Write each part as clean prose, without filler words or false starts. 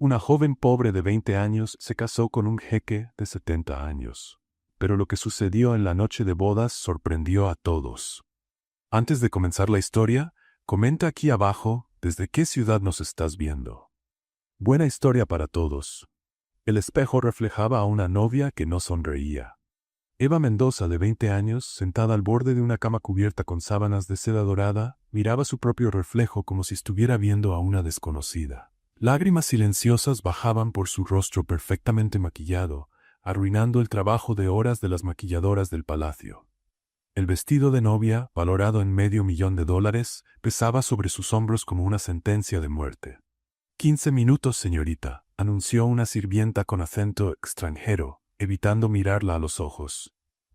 Una joven pobre de 20 años se casó con un jeque de 70 años. Pero lo que sucedió en la noche de bodas sorprendió a todos. Antes de comenzar la historia, comenta aquí abajo desde qué ciudad nos estás viendo. Buena historia para todos. El espejo reflejaba a una novia que no sonreía. Eva Mendoza, de 20 años, sentada al borde de una cama cubierta con sábanas de seda dorada, miraba su propio reflejo como si estuviera viendo a una desconocida. Lágrimas silenciosas bajaban por su rostro perfectamente maquillado, arruinando el trabajo de horas de las maquilladoras del palacio. El vestido de novia, valorado en $500,000, pesaba sobre sus hombros como una sentencia de muerte. 15 minutos, señorita, anunció una sirvienta con acento extranjero, evitando mirarla a los ojos.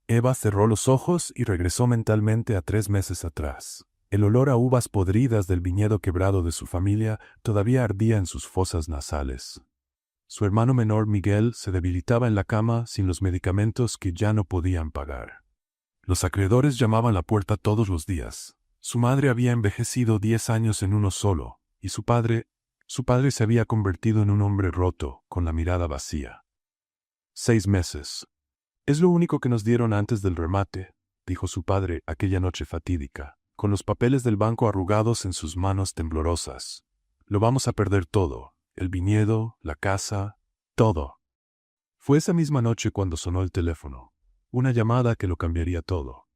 Eva cerró los ojos y regresó mentalmente a 3 meses atrás. El olor a uvas podridas del viñedo quebrado de su familia todavía ardía en sus fosas nasales. Su hermano menor Miguel se debilitaba en la cama sin los medicamentos que ya no podían pagar. Los acreedores llamaban a la puerta todos los días. Su madre había envejecido 10 años en uno solo, y su padre se había convertido en un hombre roto, con la mirada vacía. 6 meses. Es lo único que nos dieron antes del remate, dijo su padre aquella noche fatídica, con los papeles del banco arrugados en sus manos temblorosas. Lo vamos a perder todo, el viñedo, la casa, todo. Fue esa misma noche cuando sonó el teléfono. Una llamada que lo cambiaría todo.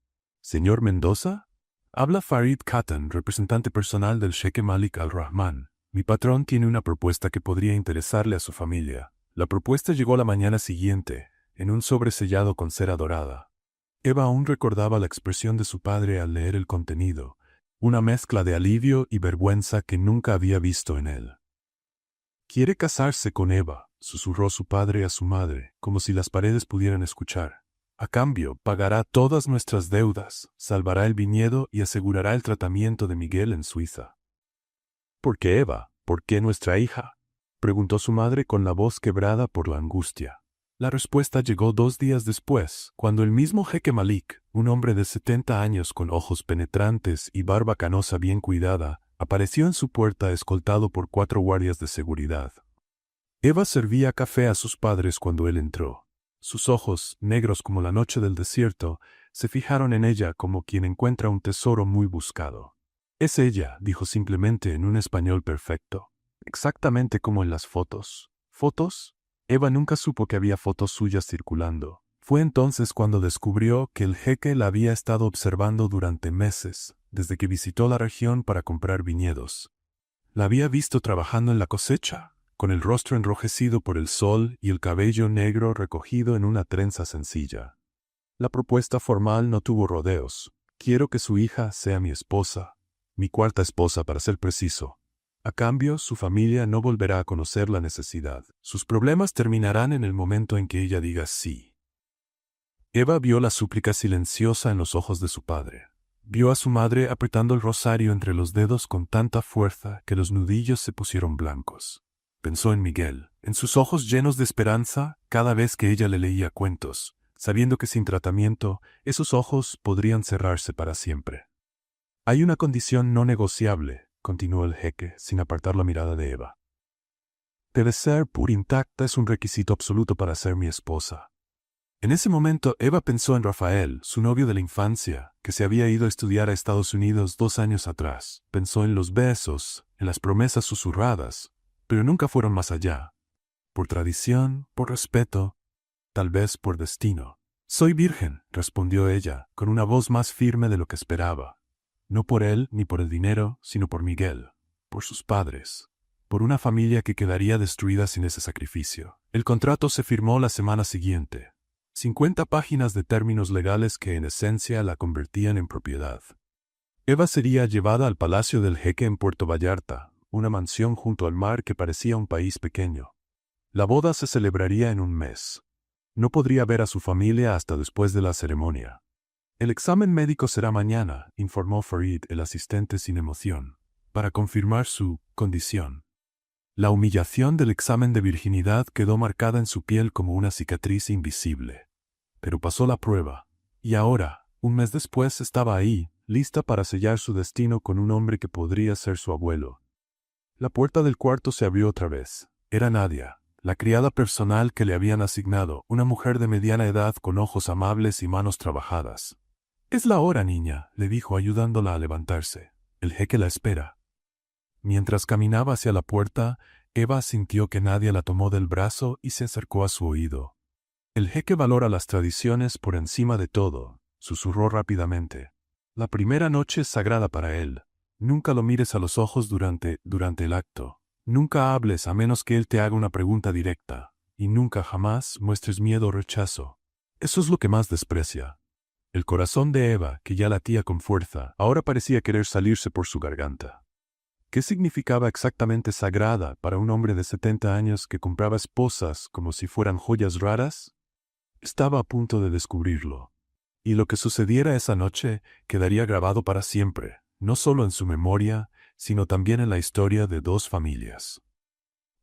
¿Señor Mendoza? Habla Farid Katan, representante personal del jeque Malik Al-Rahman. Mi patrón tiene una propuesta que podría interesarle a su familia. La propuesta llegó la mañana siguiente, en un sobre sellado con cera dorada. Eva aún recordaba la expresión de su padre al leer el contenido, una mezcla de alivio y vergüenza que nunca había visto en él. «Quiere casarse con Eva», susurró su padre a su madre, como si las paredes pudieran escuchar. «A cambio, pagará todas nuestras deudas, salvará el viñedo y asegurará el tratamiento de Miguel en Suiza». «¿Por qué Eva? ¿Por qué nuestra hija?», preguntó su madre con la voz quebrada por la angustia. La respuesta llegó 2 días después, cuando el mismo jeque Malik, un hombre de 70 años con ojos penetrantes y barba canosa bien cuidada, apareció en su puerta escoltado por 4 guardias de seguridad. Eva servía café a sus padres cuando él entró. Sus ojos, negros como la noche del desierto, se fijaron en ella como quien encuentra un tesoro muy buscado. «Es ella», dijo simplemente en un español perfecto. «Exactamente como en las fotos». ¿Fotos? Eva nunca supo que había fotos suyas circulando. Fue entonces cuando descubrió que el jeque la había estado observando durante meses, desde que visitó la región para comprar viñedos. La había visto trabajando en la cosecha, con el rostro enrojecido por el sol y el cabello negro recogido en una trenza sencilla. La propuesta formal no tuvo rodeos. «Quiero que su hija sea mi esposa, mi cuarta esposa para ser preciso. A cambio, su familia no volverá a conocer la necesidad. Sus problemas terminarán en el momento en que ella diga sí». Eva vio la súplica silenciosa en los ojos de su padre. Vio a su madre apretando el rosario entre los dedos con tanta fuerza que los nudillos se pusieron blancos. Pensó en Miguel, en sus ojos llenos de esperanza cada vez que ella le leía cuentos, sabiendo que sin tratamiento esos ojos podrían cerrarse para siempre. «Hay una condición no negociable», continuó el jeque, sin apartar la mirada de Eva. «Debe ser pura intacta, es un requisito absoluto para ser mi esposa». En ese momento Eva pensó en Rafael, su novio de la infancia, que se había ido a estudiar a Estados Unidos 2 años atrás. Pensó en los besos, en las promesas susurradas, pero nunca fueron más allá. Por tradición, por respeto, tal vez por destino. «Soy virgen», respondió ella, con una voz más firme de lo que esperaba. No por él ni por el dinero, sino por Miguel, por sus padres, por una familia que quedaría destruida sin ese sacrificio. El contrato se firmó la semana siguiente. 50 páginas de términos legales que en esencia la convertían en propiedad. Eva sería llevada al palacio del jeque en Puerto Vallarta, una mansión junto al mar que parecía un país pequeño. La boda se celebraría en un mes. No podría ver a su familia hasta después de la ceremonia. «El examen médico será mañana», informó Farid, el asistente sin emoción, para confirmar su condición. La humillación del examen de virginidad quedó marcada en su piel como una cicatriz invisible. Pero pasó la prueba, y ahora, un mes después, estaba ahí, lista para sellar su destino con un hombre que podría ser su abuelo. La puerta del cuarto se abrió otra vez. Era Nadia, la criada personal que le habían asignado, una mujer de mediana edad con ojos amables y manos trabajadas. «Es la hora, niña», le dijo ayudándola a levantarse. «El jeque la espera». Mientras caminaba hacia la puerta, Eva sintió que Nadia la tomó del brazo y se acercó a su oído. «El jeque valora las tradiciones por encima de todo», susurró rápidamente. «La primera noche es sagrada para él. Nunca lo mires a los ojos durante el acto. Nunca hables a menos que él te haga una pregunta directa. Y nunca jamás muestres miedo o rechazo. Eso es lo que más desprecia». El corazón de Eva, que ya latía con fuerza, ahora parecía querer salirse por su garganta. ¿Qué significaba exactamente sagrada para un hombre de 70 años que compraba esposas como si fueran joyas raras? Estaba a punto de descubrirlo. Y lo que sucediera esa noche quedaría grabado para siempre, no solo en su memoria, sino también en la historia de dos familias.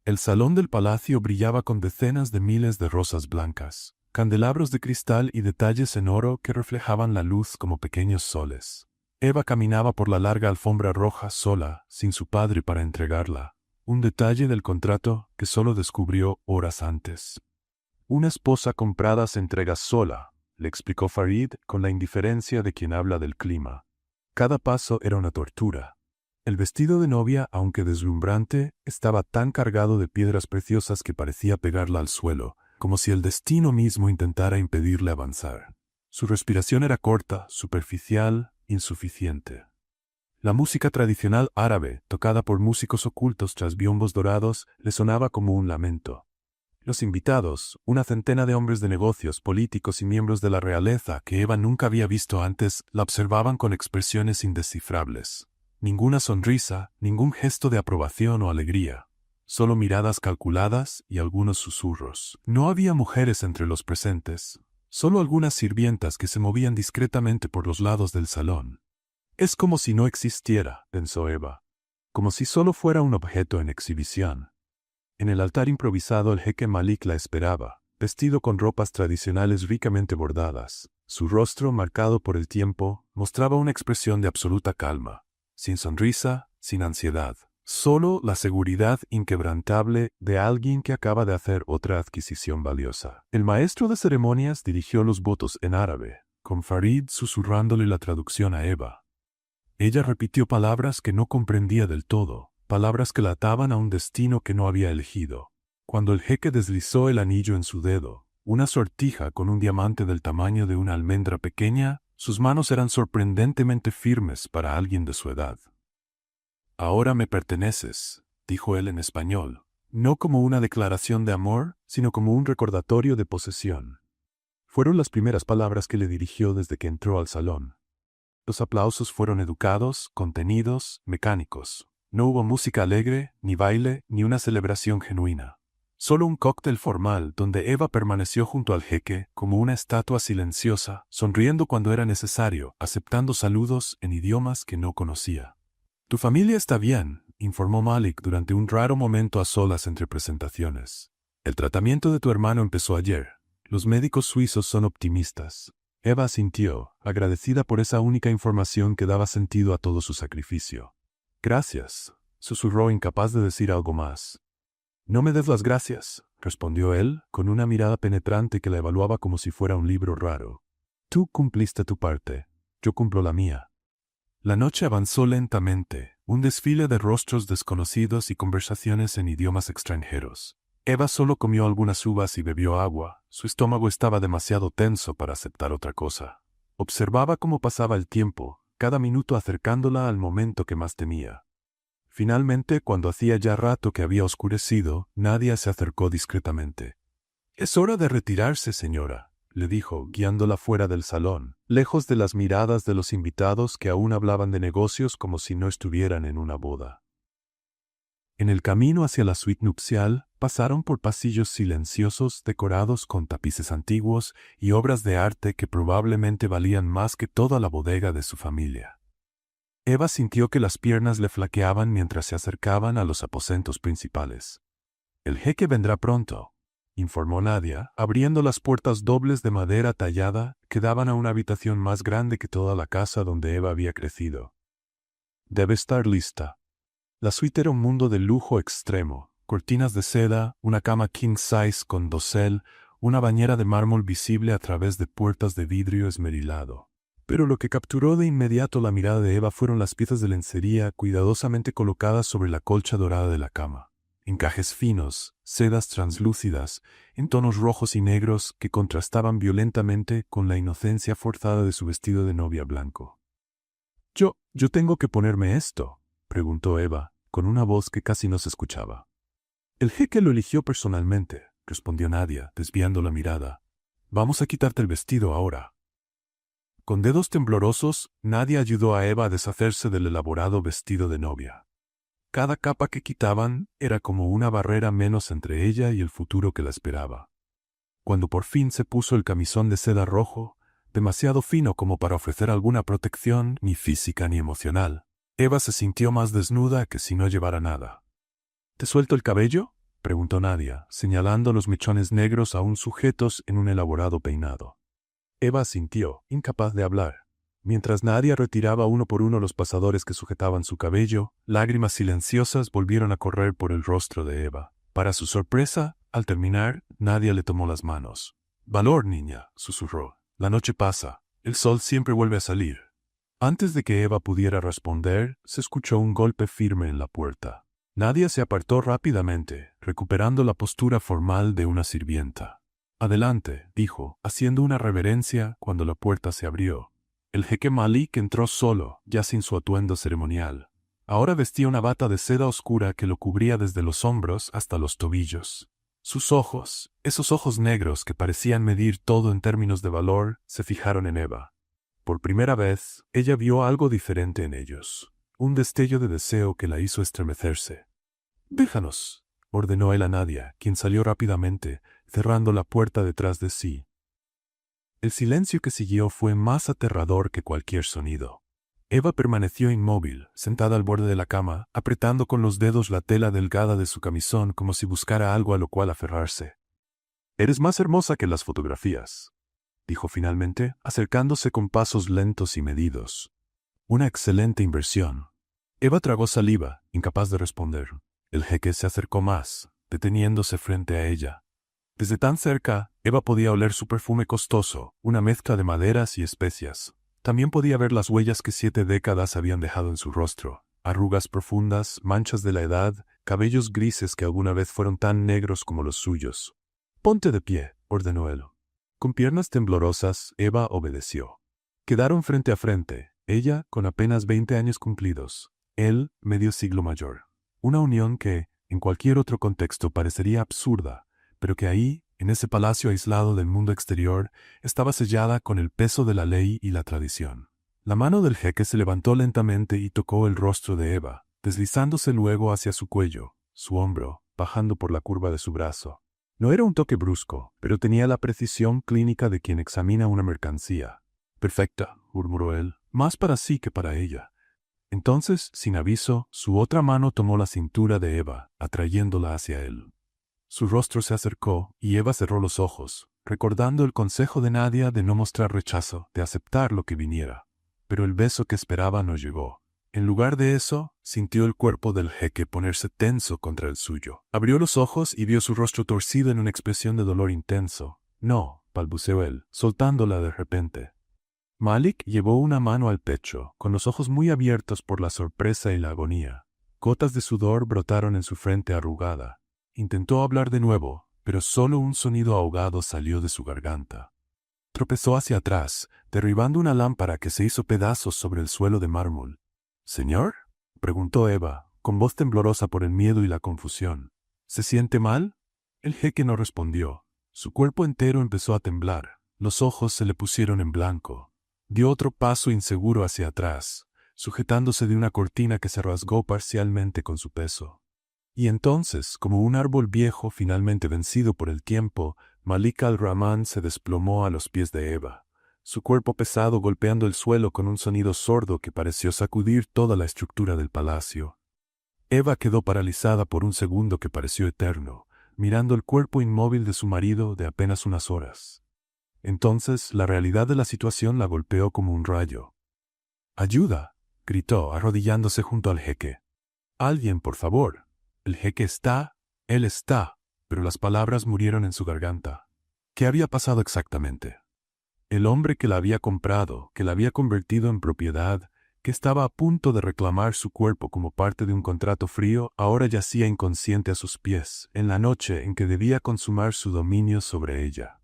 El salón del palacio brillaba con decenas de miles de rosas blancas, candelabros de cristal y detalles en oro que reflejaban la luz como pequeños soles. Eva caminaba por la larga alfombra roja sola, sin su padre para entregarla, un detalle del contrato que solo descubrió horas antes. «Una esposa comprada se entrega sola», le explicó Farid con la indiferencia de quien habla del clima. Cada paso era una tortura. El vestido de novia, aunque deslumbrante, estaba tan cargado de piedras preciosas que parecía pegarla al suelo, como si el destino mismo intentara impedirle avanzar. Su respiración era corta, superficial, insuficiente. La música tradicional árabe, tocada por músicos ocultos tras biombos dorados, le sonaba como un lamento. Los invitados, una centena de hombres de negocios, políticos y miembros de la realeza que Eva nunca había visto antes, la observaban con expresiones indescifrables. Ninguna sonrisa, ningún gesto de aprobación o alegría. Solo miradas calculadas y algunos susurros. No había mujeres entre los presentes, solo algunas sirvientas que se movían discretamente por los lados del salón. «Es como si no existiera», pensó Eva. «Como si solo fuera un objeto en exhibición». En el altar improvisado el jeque Malik la esperaba, vestido con ropas tradicionales ricamente bordadas. Su rostro, marcado por el tiempo, mostraba una expresión de absoluta calma, sin sonrisa, sin ansiedad. Solo la seguridad inquebrantable de alguien que acaba de hacer otra adquisición valiosa. El maestro de ceremonias dirigió los votos en árabe, con Farid susurrándole la traducción a Eva. Ella repitió palabras que no comprendía del todo, palabras que la ataban a un destino que no había elegido. Cuando el jeque deslizó el anillo en su dedo, una sortija con un diamante del tamaño de una almendra pequeña, sus manos eran sorprendentemente firmes para alguien de su edad. «Ahora me perteneces», dijo él en español, no como una declaración de amor, sino como un recordatorio de posesión. Fueron las primeras palabras que le dirigió desde que entró al salón. Los aplausos fueron educados, contenidos, mecánicos. No hubo música alegre, ni baile, ni una celebración genuina. Solo un cóctel formal donde Eva permaneció junto al jeque como una estatua silenciosa, sonriendo cuando era necesario, aceptando saludos en idiomas que no conocía. «Tu familia está bien», informó Malik durante un raro momento a solas entre presentaciones. «El tratamiento de tu hermano empezó ayer. Los médicos suizos son optimistas». Eva asintió, agradecida por esa única información que daba sentido a todo su sacrificio. «Gracias», susurró incapaz de decir algo más. «No me des las gracias», respondió él, con una mirada penetrante que la evaluaba como si fuera un libro raro. «Tú cumpliste tu parte, yo cumplo la mía». La noche avanzó lentamente, un desfile de rostros desconocidos y conversaciones en idiomas extranjeros. Eva solo comió algunas uvas y bebió agua. Su estómago estaba demasiado tenso para aceptar otra cosa. Observaba cómo pasaba el tiempo, cada minuto acercándola al momento que más temía. Finalmente, cuando hacía ya rato que había oscurecido, Nadia se acercó discretamente. «Es hora de retirarse, señora», le dijo, guiándola fuera del salón, lejos de las miradas de los invitados que aún hablaban de negocios como si no estuvieran en una boda. En el camino hacia la suite nupcial, pasaron por pasillos silenciosos decorados con tapices antiguos y obras de arte que probablemente valían más que toda la bodega de su familia. Eva sintió que las piernas le flaqueaban mientras se acercaban a los aposentos principales. «El jeque vendrá pronto», informó Nadia, abriendo las puertas dobles de madera tallada que daban a una habitación más grande que toda la casa donde Eva había crecido. «Debe estar lista». La suite era un mundo de lujo extremo, cortinas de seda, una cama king size con dosel, una bañera de mármol visible a través de puertas de vidrio esmerilado. Pero lo que capturó de inmediato la mirada de Eva fueron las piezas de lencería cuidadosamente colocadas sobre la colcha dorada de la cama. Encajes finos, sedas translúcidas, en tonos rojos y negros que contrastaban violentamente con la inocencia forzada de su vestido de novia blanco. ¿Yo tengo que ponerme esto?, preguntó Eva, con una voz que casi no se escuchaba. El jeque lo eligió personalmente, respondió Nadia, desviando la mirada. Vamos a quitarte el vestido ahora. Con dedos temblorosos, Nadia ayudó a Eva a deshacerse del elaborado vestido de novia. Cada capa que quitaban era como una barrera menos entre ella y el futuro que la esperaba. Cuando por fin se puso el camisón de seda rojo, demasiado fino como para ofrecer alguna protección, ni física ni emocional, Eva se sintió más desnuda que si no llevara nada. ¿Te suelto el cabello?, preguntó Nadia, señalando los mechones negros aún sujetos en un elaborado peinado. Eva asintió, incapaz de hablar. Mientras Nadia retiraba uno por uno los pasadores que sujetaban su cabello, lágrimas silenciosas volvieron a correr por el rostro de Eva. Para su sorpresa, al terminar, Nadia le tomó las manos. «Valor, niña», susurró. «La noche pasa. El sol siempre vuelve a salir». Antes de que Eva pudiera responder, se escuchó un golpe firme en la puerta. Nadia se apartó rápidamente, recuperando la postura formal de una sirvienta. «Adelante», dijo, haciendo una reverencia cuando la puerta se abrió. El jeque Malik entró solo, ya sin su atuendo ceremonial. Ahora vestía una bata de seda oscura que lo cubría desde los hombros hasta los tobillos. Sus ojos, esos ojos negros que parecían medir todo en términos de valor, se fijaron en Eva. Por primera vez, ella vio algo diferente en ellos. Un destello de deseo que la hizo estremecerse. «Déjanos», ordenó él a Nadia, quien salió rápidamente, cerrando la puerta detrás de sí. El silencio que siguió fue más aterrador que cualquier sonido. Eva permaneció inmóvil, sentada al borde de la cama, apretando con los dedos la tela delgada de su camisón como si buscara algo a lo cual aferrarse. «Eres más hermosa que las fotografías», dijo finalmente, acercándose con pasos lentos y medidos. «Una excelente inversión». Eva tragó saliva, incapaz de responder. El jeque se acercó más, deteniéndose frente a ella. Desde tan cerca, Eva podía oler su perfume costoso, una mezcla de maderas y especias. También podía ver las huellas que 7 décadas habían dejado en su rostro. Arrugas profundas, manchas de la edad, cabellos grises que alguna vez fueron tan negros como los suyos. «Ponte de pie», ordenó él. Con piernas temblorosas, Eva obedeció. Quedaron frente a frente, ella con apenas 20 años cumplidos, él medio siglo mayor. Una unión que, en cualquier otro contexto, parecería absurda, pero que ahí, en ese palacio aislado del mundo exterior, estaba sellada con el peso de la ley y la tradición. La mano del jeque se levantó lentamente y tocó el rostro de Eva, deslizándose luego hacia su cuello, su hombro, bajando por la curva de su brazo. No era un toque brusco, pero tenía la precisión clínica de quien examina una mercancía. «Perfecta», murmuró él, más para sí que para ella. Entonces, sin aviso, su otra mano tomó la cintura de Eva, atrayéndola hacia él. Su rostro se acercó y Eva cerró los ojos, recordando el consejo de Nadia de no mostrar rechazo, de aceptar lo que viniera. Pero el beso que esperaba no llegó. En lugar de eso, sintió el cuerpo del jeque ponerse tenso contra el suyo. Abrió los ojos y vio su rostro torcido en una expresión de dolor intenso. «No», balbuceó él, soltándola de repente. Malik llevó una mano al pecho, con los ojos muy abiertos por la sorpresa y la agonía. Gotas de sudor brotaron en su frente arrugada. Intentó hablar de nuevo, pero solo un sonido ahogado salió de su garganta. Tropezó hacia atrás, derribando una lámpara que se hizo pedazos sobre el suelo de mármol. «¿Señor?», preguntó Eva, con voz temblorosa por el miedo y la confusión. «¿Se siente mal?». El jeque no respondió. Su cuerpo entero empezó a temblar. Los ojos se le pusieron en blanco. Dio otro paso inseguro hacia atrás, sujetándose de una cortina que se rasgó parcialmente con su peso. Y entonces, como un árbol viejo finalmente vencido por el tiempo, Malik al-Rahman se desplomó a los pies de Eva, su cuerpo pesado golpeando el suelo con un sonido sordo que pareció sacudir toda la estructura del palacio. Eva quedó paralizada por un segundo que pareció eterno, mirando el cuerpo inmóvil de su marido de apenas unas horas. Entonces, la realidad de la situación la golpeó como un rayo. «¡Ayuda!», gritó, arrodillándose junto al jeque. «Alguien, por favor. El jeque está Él está, pero las palabras murieron en su garganta. ¿Qué había pasado exactamente? El hombre que la había comprado, que la había convertido en propiedad, que estaba a punto de reclamar su cuerpo como parte de un contrato frío, ahora yacía inconsciente a sus pies, en la noche en que debía consumar su dominio sobre ella.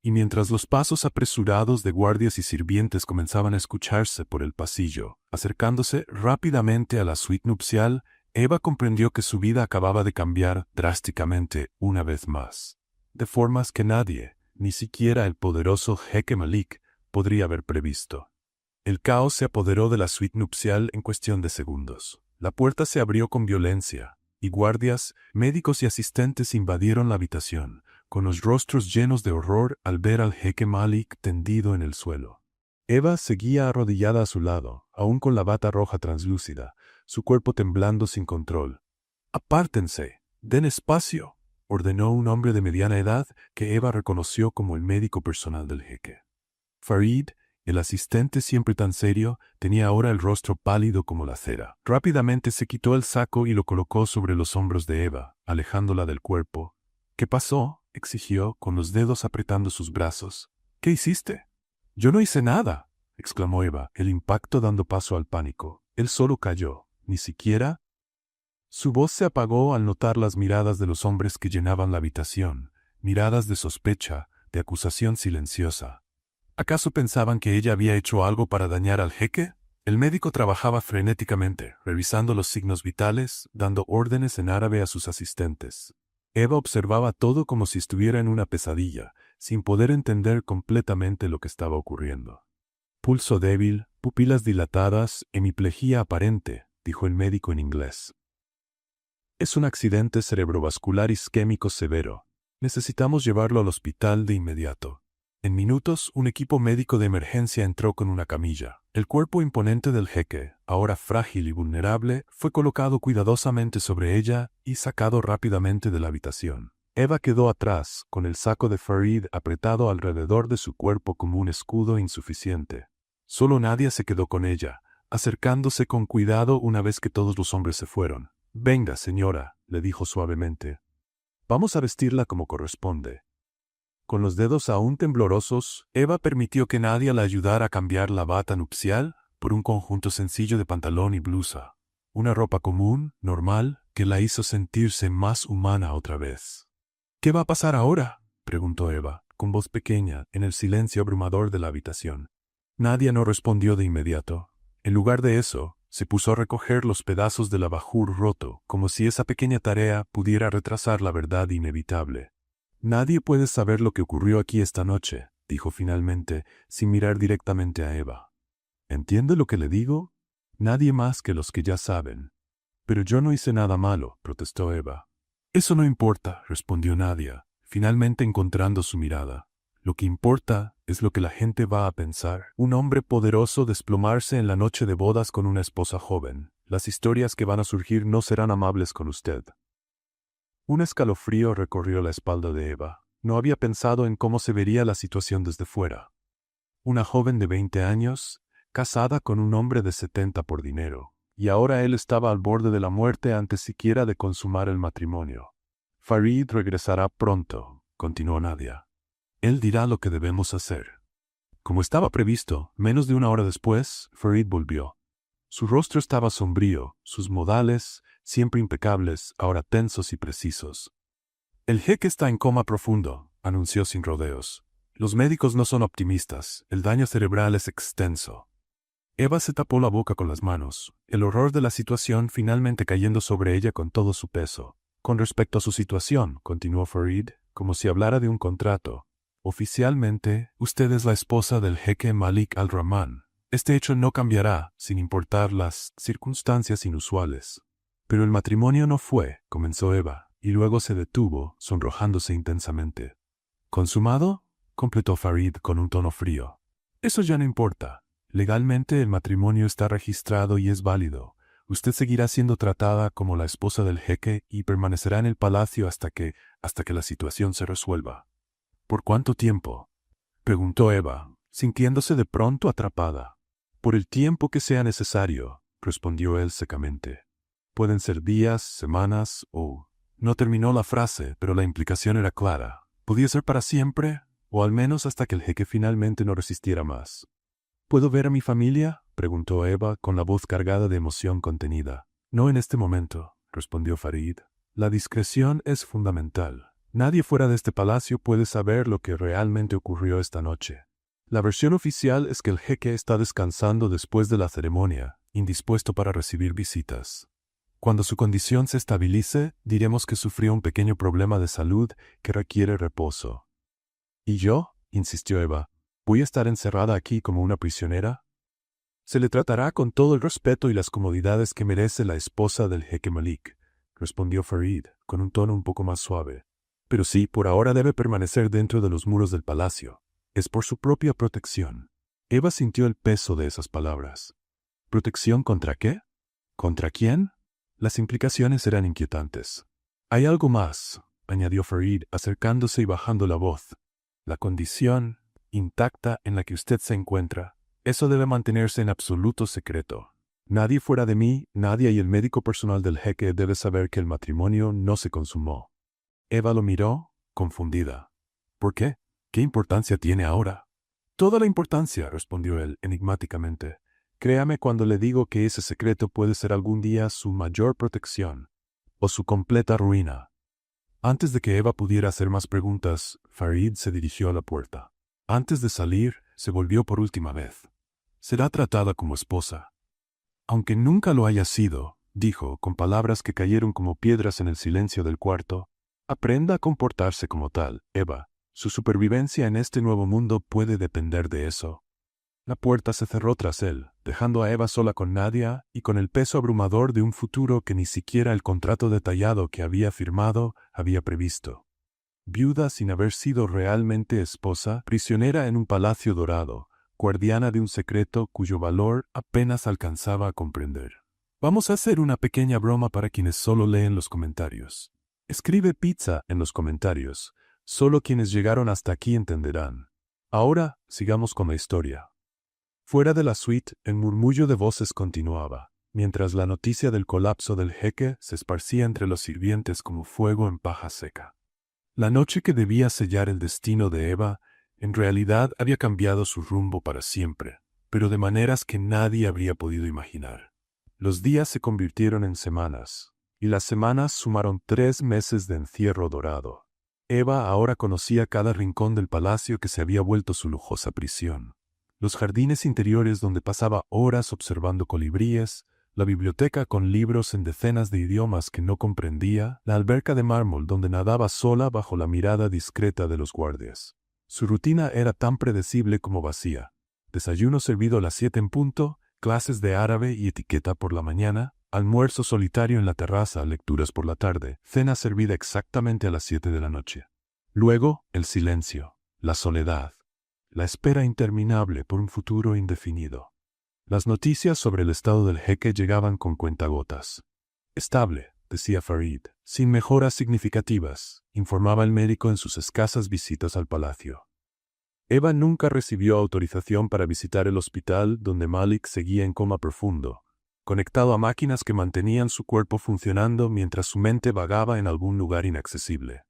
Y mientras los pasos apresurados de guardias y sirvientes comenzaban a escucharse por el pasillo, acercándose rápidamente a la suite nupcial, Eva comprendió que su vida acababa de cambiar drásticamente una vez más, de formas que nadie, ni siquiera el poderoso jeque Malik, podría haber previsto. El caos se apoderó de la suite nupcial en cuestión de segundos. La puerta se abrió con violencia, y guardias, médicos y asistentes invadieron la habitación, con los rostros llenos de horror al ver al jeque Malik tendido en el suelo. Eva seguía arrodillada a su lado, aún con la bata roja translúcida, su cuerpo temblando sin control. «¡Apártense! ¡Den espacio!», ordenó un hombre de mediana edad que Eva reconoció como el médico personal del jeque. Farid, el asistente siempre tan serio, tenía ahora el rostro pálido como la cera. Rápidamente se quitó el saco y lo colocó sobre los hombros de Eva, alejándola del cuerpo. «¿Qué pasó?», exigió, con los dedos apretando sus brazos. «¿Qué hiciste?». «Yo no hice nada», exclamó Eva, el impacto dando paso al pánico. Él solo cayó, ni siquiera. Su voz se apagó al notar las miradas de los hombres que llenaban la habitación, miradas de sospecha, de acusación silenciosa. ¿Acaso pensaban que ella había hecho algo para dañar al jeque? El médico trabajaba frenéticamente, revisando los signos vitales, dando órdenes en árabe a sus asistentes. Eva observaba todo como si estuviera en una pesadilla, sin poder entender completamente lo que estaba ocurriendo. «Pulso débil, pupilas dilatadas, hemiplegia aparente», dijo el médico en inglés. «Es un accidente cerebrovascular isquémico severo. Necesitamos llevarlo al hospital de inmediato». En minutos, un equipo médico de emergencia entró con una camilla. El cuerpo imponente del jeque, ahora frágil y vulnerable, fue colocado cuidadosamente sobre ella y sacado rápidamente de la habitación. Eva quedó atrás, con el saco de Farid apretado alrededor de su cuerpo como un escudo insuficiente. Solo Nadia se quedó con ella, acercándose con cuidado una vez que todos los hombres se fueron. «Venga, señora», le dijo suavemente. «Vamos a vestirla como corresponde». Con los dedos aún temblorosos, Eva permitió que Nadia la ayudara a cambiar la bata nupcial por un conjunto sencillo de pantalón y blusa. Una ropa común, normal, que la hizo sentirse más humana otra vez. «¿Qué va a pasar ahora?», preguntó Eva, con voz pequeña, en el silencio abrumador de la habitación. Nadia no respondió de inmediato. En lugar de eso, se puso a recoger los pedazos del abajur roto, como si esa pequeña tarea pudiera retrasar la verdad inevitable. «Nadie puede saber lo que ocurrió aquí esta noche», dijo finalmente, sin mirar directamente a Eva. «¿Entiende lo que le digo? Nadie más que los que ya saben». «Pero yo no hice nada malo», protestó Eva. «Eso no importa», respondió Nadia, finalmente encontrando su mirada. «Lo que importa es lo que la gente va a pensar. Un hombre poderoso desplomarse en la noche de bodas con una esposa joven. Las historias que van a surgir no serán amables con usted». Un escalofrío recorrió la espalda de Eva. No había pensado en cómo se vería la situación desde fuera. Una joven de 20 años, casada con un hombre de 70 por dinero, y ahora él estaba al borde de la muerte antes siquiera de consumar el matrimonio. «Farid regresará pronto», continuó Nadia. «Él dirá lo que debemos hacer». Como estaba previsto, menos de una hora después, Farid volvió. Su rostro estaba sombrío, sus modales, siempre impecables, ahora tensos y precisos. «El jeque está en coma profundo», anunció sin rodeos. «Los médicos no son optimistas, el daño cerebral es extenso». Eva se tapó la boca con las manos, el horror de la situación finalmente cayendo sobre ella con todo su peso. «Con respecto a su situación», continuó Farid, como si hablara de un contrato, «oficialmente, usted es la esposa del jeque Malik al-Rahman. Este hecho no cambiará, sin importar las circunstancias inusuales». «Pero el matrimonio no fue», comenzó Eva, y luego se detuvo, sonrojándose intensamente. «¿Consumado?», completó Farid con un tono frío. «Eso ya no importa. Legalmente el matrimonio está registrado y es válido. Usted seguirá siendo tratada como la esposa del jeque y permanecerá en el palacio hasta que la situación se resuelva». «¿Por cuánto tiempo?», preguntó Eva, sintiéndose de pronto atrapada. «Por el tiempo que sea necesario», respondió él secamente. «Pueden ser días, semanas o No terminó la frase, pero la implicación era clara. Podía ser para siempre, o al menos hasta que el jeque finalmente no resistiera más. ¿Puedo ver a mi familia?, preguntó Eva con la voz cargada de emoción contenida. No en este momento, respondió Farid. La discreción es fundamental. Nadie fuera de este palacio puede saber lo que realmente ocurrió esta noche. La versión oficial es que el jeque está descansando después de la ceremonia, indispuesto para recibir visitas. Cuando su condición se estabilice, diremos que sufrió un pequeño problema de salud que requiere reposo. ¿Y yo?, insistió Eva. ¿Voy a estar encerrada aquí como una prisionera? Se le tratará con todo el respeto y las comodidades que merece la esposa del jeque Malik, respondió Farid, con un tono un poco más suave. Pero sí, por ahora debe permanecer dentro de los muros del palacio. Es por su propia protección. Eva sintió el peso de esas palabras. ¿Protección contra qué? ¿Contra quién? Las implicaciones eran inquietantes. Hay algo más, añadió Farid, acercándose y bajando la voz. La condición intacta en la que usted se encuentra, eso debe mantenerse en absoluto secreto. Nadie fuera de mí, nadie y el médico personal del jeque debe saber que el matrimonio no se consumó. Eva lo miró, confundida. ¿Por qué? ¿Qué importancia tiene ahora? Toda la importancia, respondió él enigmáticamente. Créame cuando le digo que ese secreto puede ser algún día su mayor protección, o su completa ruina. Antes de que Eva pudiera hacer más preguntas, Farid se dirigió a la puerta. Antes de salir, se volvió por última vez. Será tratada como esposa. Aunque nunca lo haya sido, dijo, con palabras que cayeron como piedras en el silencio del cuarto, aprenda a comportarse como tal, Eva. Su supervivencia en este nuevo mundo puede depender de eso. La puerta se cerró tras él, dejando a Eva sola con Nadia y con el peso abrumador de un futuro que ni siquiera el contrato detallado que había firmado había previsto. Viuda sin haber sido realmente esposa, prisionera en un palacio dorado, guardiana de un secreto cuyo valor apenas alcanzaba a comprender. Vamos a hacer una pequeña broma para quienes solo leen los comentarios. Escribe pizza en los comentarios. Solo quienes llegaron hasta aquí entenderán. Ahora, sigamos con la historia. Fuera de la suite, el murmullo de voces continuaba, mientras la noticia del colapso del jeque se esparcía entre los sirvientes como fuego en paja seca. La noche que debía sellar el destino de Eva, en realidad había cambiado su rumbo para siempre, pero de maneras que nadie habría podido imaginar. Los días se convirtieron en semanas, y las semanas sumaron 3 meses de encierro dorado. Eva ahora conocía cada rincón del palacio que se había vuelto su lujosa prisión. Los jardines interiores donde pasaba horas observando colibríes, la biblioteca con libros en decenas de idiomas que no comprendía, la alberca de mármol donde nadaba sola bajo la mirada discreta de los guardias. Su rutina era tan predecible como vacía. Desayuno servido a las 7 en punto, clases de árabe y etiqueta por la mañana, almuerzo solitario en la terraza, lecturas por la tarde, cena servida exactamente a las 7 de la noche. Luego, el silencio, la soledad, la espera interminable por un futuro indefinido. Las noticias sobre el estado del jeque llegaban con cuentagotas. Estable, decía Farid, sin mejoras significativas, informaba el médico en sus escasas visitas al palacio. Eva nunca recibió autorización para visitar el hospital donde Malik seguía en coma profundo, conectado a máquinas que mantenían su cuerpo funcionando mientras su mente vagaba en algún lugar inaccesible.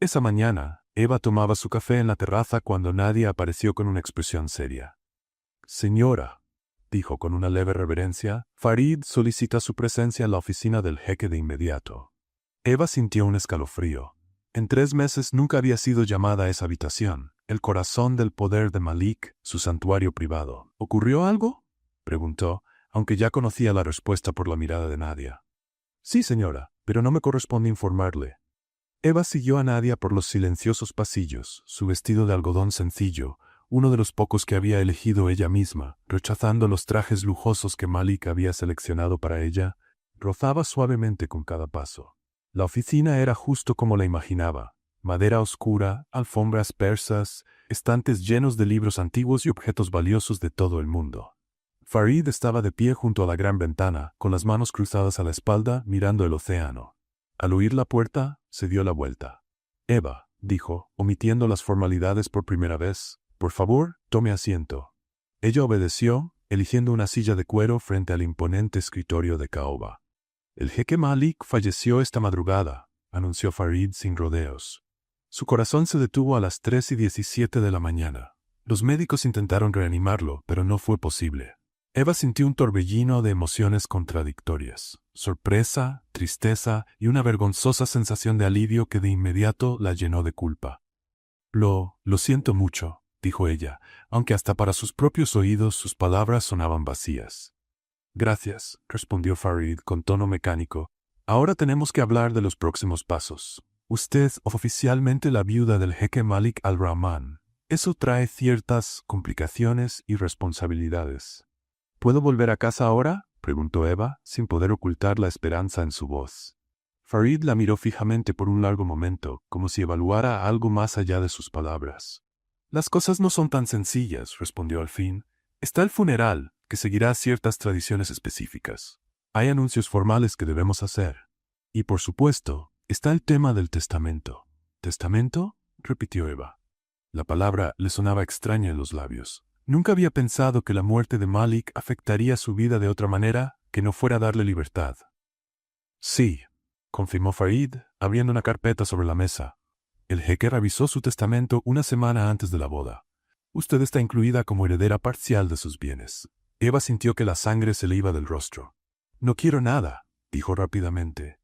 Esa mañana, Eva tomaba su café en la terraza cuando Nadia apareció con una expresión seria. «Señora», dijo con una leve reverencia, «Farid solicita su presencia en la oficina del jeque de inmediato». Eva sintió un escalofrío. En 3 meses nunca había sido llamada a esa habitación, el corazón del poder de Malik, su santuario privado. «¿Ocurrió algo?», preguntó, aunque ya conocía la respuesta por la mirada de Nadia. «Sí, señora, pero no me corresponde informarle». Eva siguió a Nadia por los silenciosos pasillos, su vestido de algodón sencillo, uno de los pocos que había elegido ella misma, rechazando los trajes lujosos que Malik había seleccionado para ella, rozaba suavemente con cada paso. La oficina era justo como la imaginaba: madera oscura, alfombras persas, estantes llenos de libros antiguos y objetos valiosos de todo el mundo. Farid estaba de pie junto a la gran ventana, con las manos cruzadas a la espalda, mirando el océano. Al oír la puerta, se dio la vuelta. «Eva», dijo, omitiendo las formalidades por primera vez, «por favor, tome asiento». Ella obedeció, eligiendo una silla de cuero frente al imponente escritorio de caoba. «El jeque Malik falleció esta madrugada», anunció Farid sin rodeos. Su corazón se detuvo a las 3:17 de la mañana. Los médicos intentaron reanimarlo, pero no fue posible. Eva sintió un torbellino de emociones contradictorias, sorpresa, tristeza y una vergonzosa sensación de alivio que de inmediato la llenó de culpa. Lo siento mucho, dijo ella, aunque hasta para sus propios oídos sus palabras sonaban vacías. Gracias, respondió Farid con tono mecánico. Ahora tenemos que hablar de los próximos pasos. Usted es oficialmente la viuda del jeque Malik al-Rahman. Eso trae ciertas complicaciones y responsabilidades. ¿Puedo volver a casa ahora?, preguntó Eva, sin poder ocultar la esperanza en su voz. Farid la miró fijamente por un largo momento, como si evaluara algo más allá de sus palabras. Las cosas no son tan sencillas, respondió al fin. Está el funeral, que seguirá ciertas tradiciones específicas. Hay anuncios formales que debemos hacer. Y por supuesto, está el tema del testamento. ¿Testamento?, repitió Eva. La palabra le sonaba extraña en los labios. Nunca había pensado que la muerte de Malik afectaría su vida de otra manera que no fuera darle libertad. Sí, confirmó Farid, abriendo una carpeta sobre la mesa. El jeque revisó su testamento una semana antes de la boda. Usted está incluida como heredera parcial de sus bienes. Eva sintió que la sangre se le iba del rostro. No quiero nada, dijo rápidamente.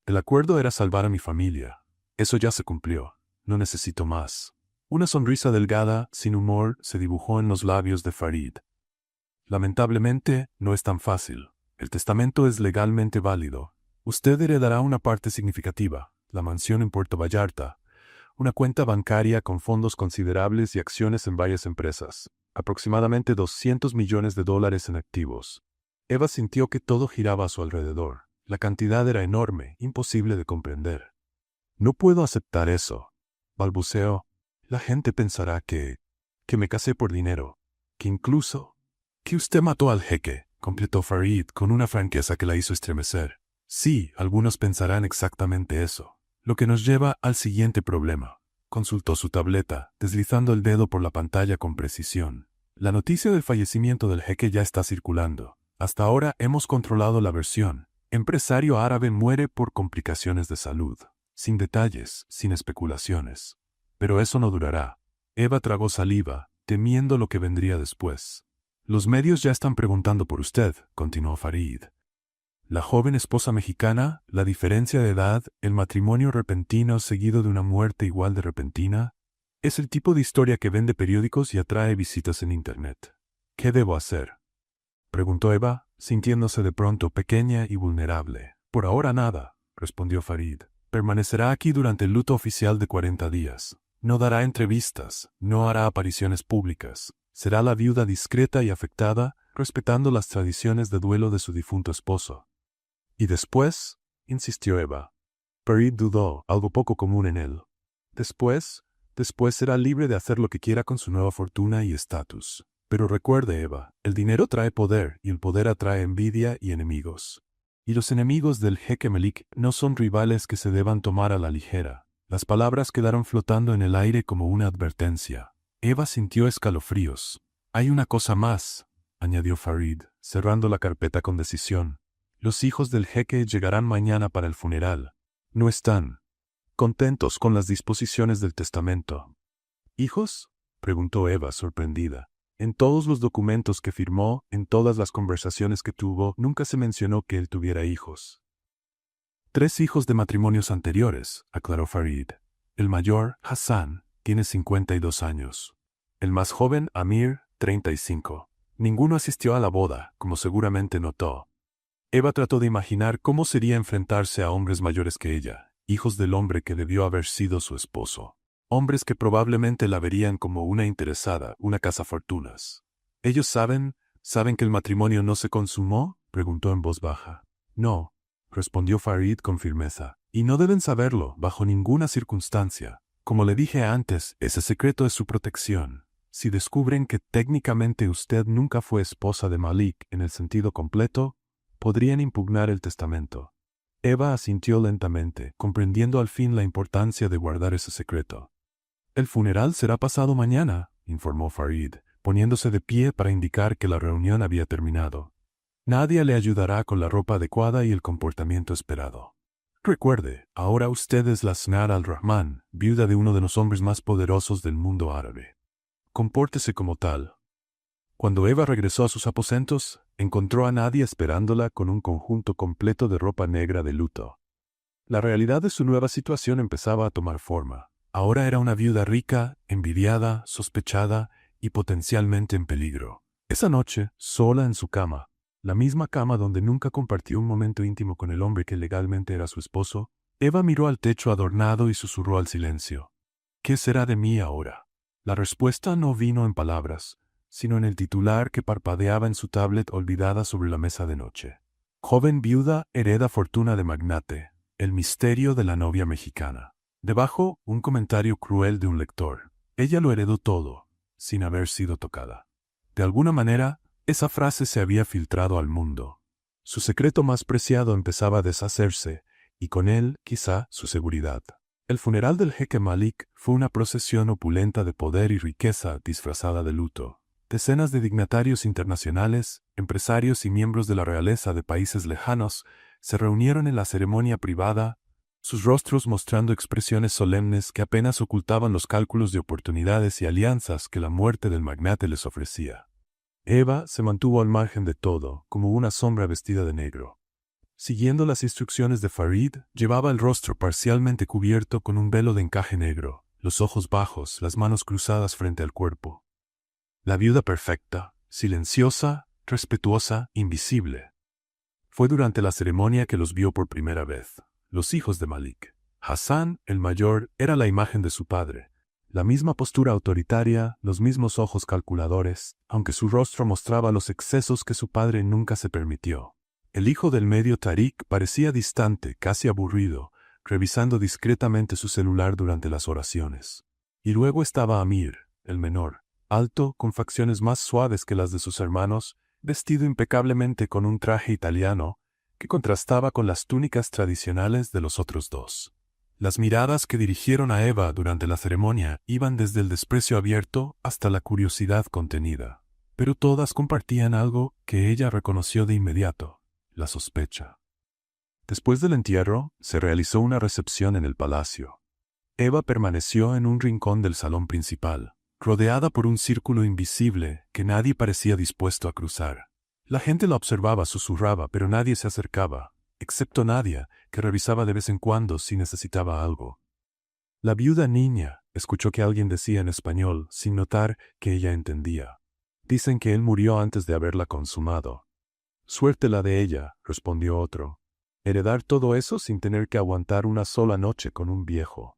El acuerdo era salvar a mi familia. Eso ya se cumplió. No necesito más. Una sonrisa delgada, sin humor, se dibujó en los labios de Farid. Lamentablemente, no es tan fácil. El testamento es legalmente válido. Usted heredará una parte significativa, la mansión en Puerto Vallarta, una cuenta bancaria con fondos considerables y acciones en varias empresas, aproximadamente $200 millones en activos. Eva sintió que todo giraba a su alrededor. La cantidad era enorme, imposible de comprender. No puedo aceptar eso, balbuceó. La gente pensará que me casé por dinero, que incluso, que usted mató al jeque, completó Farid con una franqueza que la hizo estremecer. Sí, algunos pensarán exactamente eso. Lo que nos lleva al siguiente problema. Consultó su tableta, deslizando el dedo por la pantalla con precisión. La noticia del fallecimiento del jeque ya está circulando. Hasta ahora hemos controlado la versión. Empresario árabe muere por complicaciones de salud. Sin detalles, sin especulaciones. Pero eso no durará. Eva tragó saliva, temiendo lo que vendría después. Los medios ya están preguntando por usted, continuó Farid. La joven esposa mexicana, la diferencia de edad, el matrimonio repentino seguido de una muerte igual de repentina, es el tipo de historia que vende periódicos y atrae visitas en Internet. ¿Qué debo hacer?, preguntó Eva, sintiéndose de pronto pequeña y vulnerable. Por ahora nada, respondió Farid. Permanecerá aquí durante el luto oficial de 40 días. No dará entrevistas, no hará apariciones públicas. Será la viuda discreta y afectada, respetando las tradiciones de duelo de su difunto esposo. ¿Y después?, insistió Eva. Farid dudó, algo poco común en él. Después será libre de hacer lo que quiera con su nueva fortuna y estatus. Pero recuerde, Eva, el dinero trae poder y el poder atrae envidia y enemigos. Y los enemigos del jeque Malik no son rivales que se deban tomar a la ligera. Las palabras quedaron flotando en el aire como una advertencia. Eva sintió escalofríos. Hay una cosa más, añadió Farid, cerrando la carpeta con decisión. Los hijos del jeque llegarán mañana para el funeral. No están contentos con las disposiciones del testamento. ¿Hijos?, preguntó Eva, sorprendida. En todos los documentos que firmó, en todas las conversaciones que tuvo, nunca se mencionó que él tuviera hijos. 3 hijos de matrimonios anteriores, aclaró Farid. El mayor, Hassan, tiene 52 años. El más joven, Amir, 35. Ninguno asistió a la boda, como seguramente notó. Eva trató de imaginar cómo sería enfrentarse a hombres mayores que ella, hijos del hombre que debió haber sido su esposo. Hombres que probablemente la verían como una interesada, una cazafortunas. ¿Ellos saben que el matrimonio no se consumó?, preguntó en voz baja. No, respondió Farid con firmeza. Y no deben saberlo, bajo ninguna circunstancia. Como le dije antes, ese secreto es su protección. Si descubren que técnicamente usted nunca fue esposa de Malik en el sentido completo, podrían impugnar el testamento. Eva asintió lentamente, comprendiendo al fin la importancia de guardar ese secreto. El funeral será pasado mañana, informó Farid, poniéndose de pie para indicar que la reunión había terminado. Nadia le ayudará con la ropa adecuada y el comportamiento esperado. Recuerde, ahora usted es la Señora al-Rahman, viuda de uno de los hombres más poderosos del mundo árabe. Compórtese como tal. Cuando Eva regresó a sus aposentos, encontró a Nadia esperándola con un conjunto completo de ropa negra de luto. La realidad de su nueva situación empezaba a tomar forma. Ahora era una viuda rica, envidiada, sospechada y potencialmente en peligro. Esa noche, sola en su cama, la misma cama donde nunca compartió un momento íntimo con el hombre que legalmente era su esposo, Eva miró al techo adornado y susurró al silencio. ¿Qué será de mí ahora? La respuesta no vino en palabras, sino en el titular que parpadeaba en su tablet olvidada sobre la mesa de noche. Joven viuda hereda fortuna de magnate. El misterio de la novia mexicana. Debajo, un comentario cruel de un lector. Ella lo heredó todo, sin haber sido tocada. De alguna manera, esa frase se había filtrado al mundo. Su secreto más preciado empezaba a deshacerse, y con él, quizá, su seguridad. El funeral del jeque Malik fue una procesión opulenta de poder y riqueza disfrazada de luto. Decenas de dignatarios internacionales, empresarios y miembros de la realeza de países lejanos se reunieron en la ceremonia privada, sus rostros mostrando expresiones solemnes que apenas ocultaban los cálculos de oportunidades y alianzas que la muerte del magnate les ofrecía. Eva se mantuvo al margen de todo, como una sombra vestida de negro. Siguiendo las instrucciones de Farid, llevaba el rostro parcialmente cubierto con un velo de encaje negro, los ojos bajos, las manos cruzadas frente al cuerpo. La viuda perfecta, silenciosa, respetuosa, invisible. Fue durante la ceremonia que los vio por primera vez, los hijos de Malik. Hassan, el mayor, era la imagen de su padre. La misma postura autoritaria, los mismos ojos calculadores, aunque su rostro mostraba los excesos que su padre nunca se permitió. El hijo del medio Tariq parecía distante, casi aburrido, revisando discretamente su celular durante las oraciones. Y luego estaba Amir, el menor, alto, con facciones más suaves que las de sus hermanos, vestido impecablemente con un traje italiano, que contrastaba con las túnicas tradicionales de los otros dos. Las miradas que dirigieron a Eva durante la ceremonia iban desde el desprecio abierto hasta la curiosidad contenida. Pero todas compartían algo que ella reconoció de inmediato: la sospecha. Después del entierro, se realizó una recepción en el palacio. Eva permaneció en un rincón del salón principal, rodeada por un círculo invisible que nadie parecía dispuesto a cruzar. La gente la observaba, susurraba, pero nadie se acercaba, excepto Nadia, que revisaba de vez en cuando si necesitaba algo. La viuda niña, escuchó que alguien decía en español, sin notar que ella entendía. Dicen que él murió antes de haberla consumado. Suerte la de ella, respondió otro. Heredar todo eso sin tener que aguantar una sola noche con un viejo.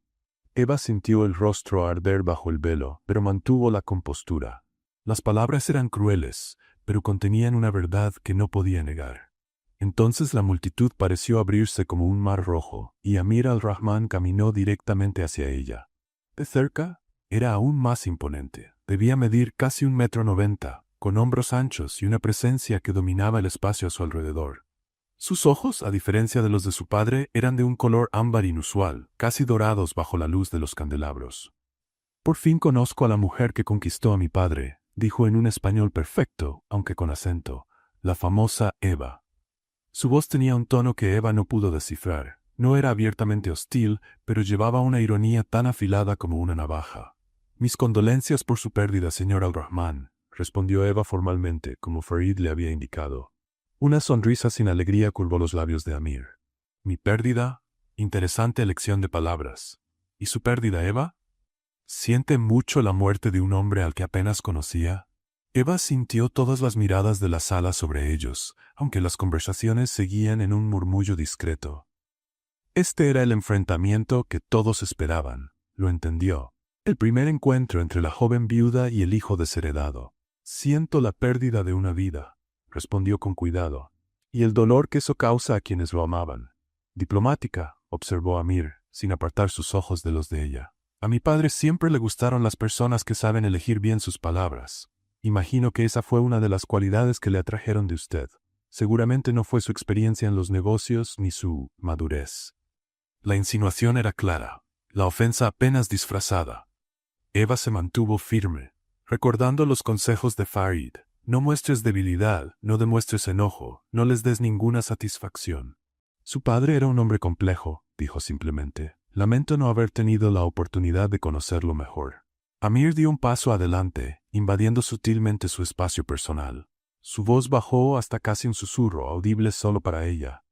Eva sintió el rostro arder bajo el velo, pero mantuvo la compostura. Las palabras eran crueles, pero contenían una verdad que no podía negar. Entonces la multitud pareció abrirse como un mar rojo, y Amir al-Rahman caminó directamente hacia ella. De cerca, era aún más imponente. Debía medir casi 1,90 m, con hombros anchos y una presencia que dominaba el espacio a su alrededor. Sus ojos, a diferencia de los de su padre, eran de un color ámbar inusual, casi dorados bajo la luz de los candelabros. «Por fin conozco a la mujer que conquistó a mi padre», dijo en un español perfecto, aunque con acento, la famosa Eva. Su voz tenía un tono que Eva no pudo descifrar. No era abiertamente hostil, pero llevaba una ironía tan afilada como una navaja. «Mis condolencias por su pérdida, señor al-Rahman», respondió Eva formalmente, como Farid le había indicado. Una sonrisa sin alegría curvó los labios de Amir. «¿Mi pérdida?» Interesante elección de palabras. ¿Y su pérdida, Eva? ¿Siente mucho la muerte de un hombre al que apenas conocía? Eva sintió todas las miradas de la sala sobre ellos, aunque las conversaciones seguían en un murmullo discreto. Este era el enfrentamiento que todos esperaban. Lo entendió. El primer encuentro entre la joven viuda y el hijo desheredado. «Siento la pérdida de una vida», respondió con cuidado, «y el dolor que eso causa a quienes lo amaban». «Diplomática», observó Amir, sin apartar sus ojos de los de ella. «A mi padre siempre le gustaron las personas que saben elegir bien sus palabras. Imagino que esa fue una de las cualidades que le atrajeron de usted. Seguramente no fue su experiencia en los negocios ni su madurez». La insinuación era clara, la ofensa apenas disfrazada. Eva se mantuvo firme, recordando los consejos de Farid. «No muestres debilidad, no demuestres enojo, no les des ninguna satisfacción». Su padre era un hombre complejo, dijo simplemente. Lamento no haber tenido la oportunidad de conocerlo mejor. Amir dio un paso adelante, invadiendo sutilmente su espacio personal. Su voz bajó hasta casi un susurro, audible solo para ella.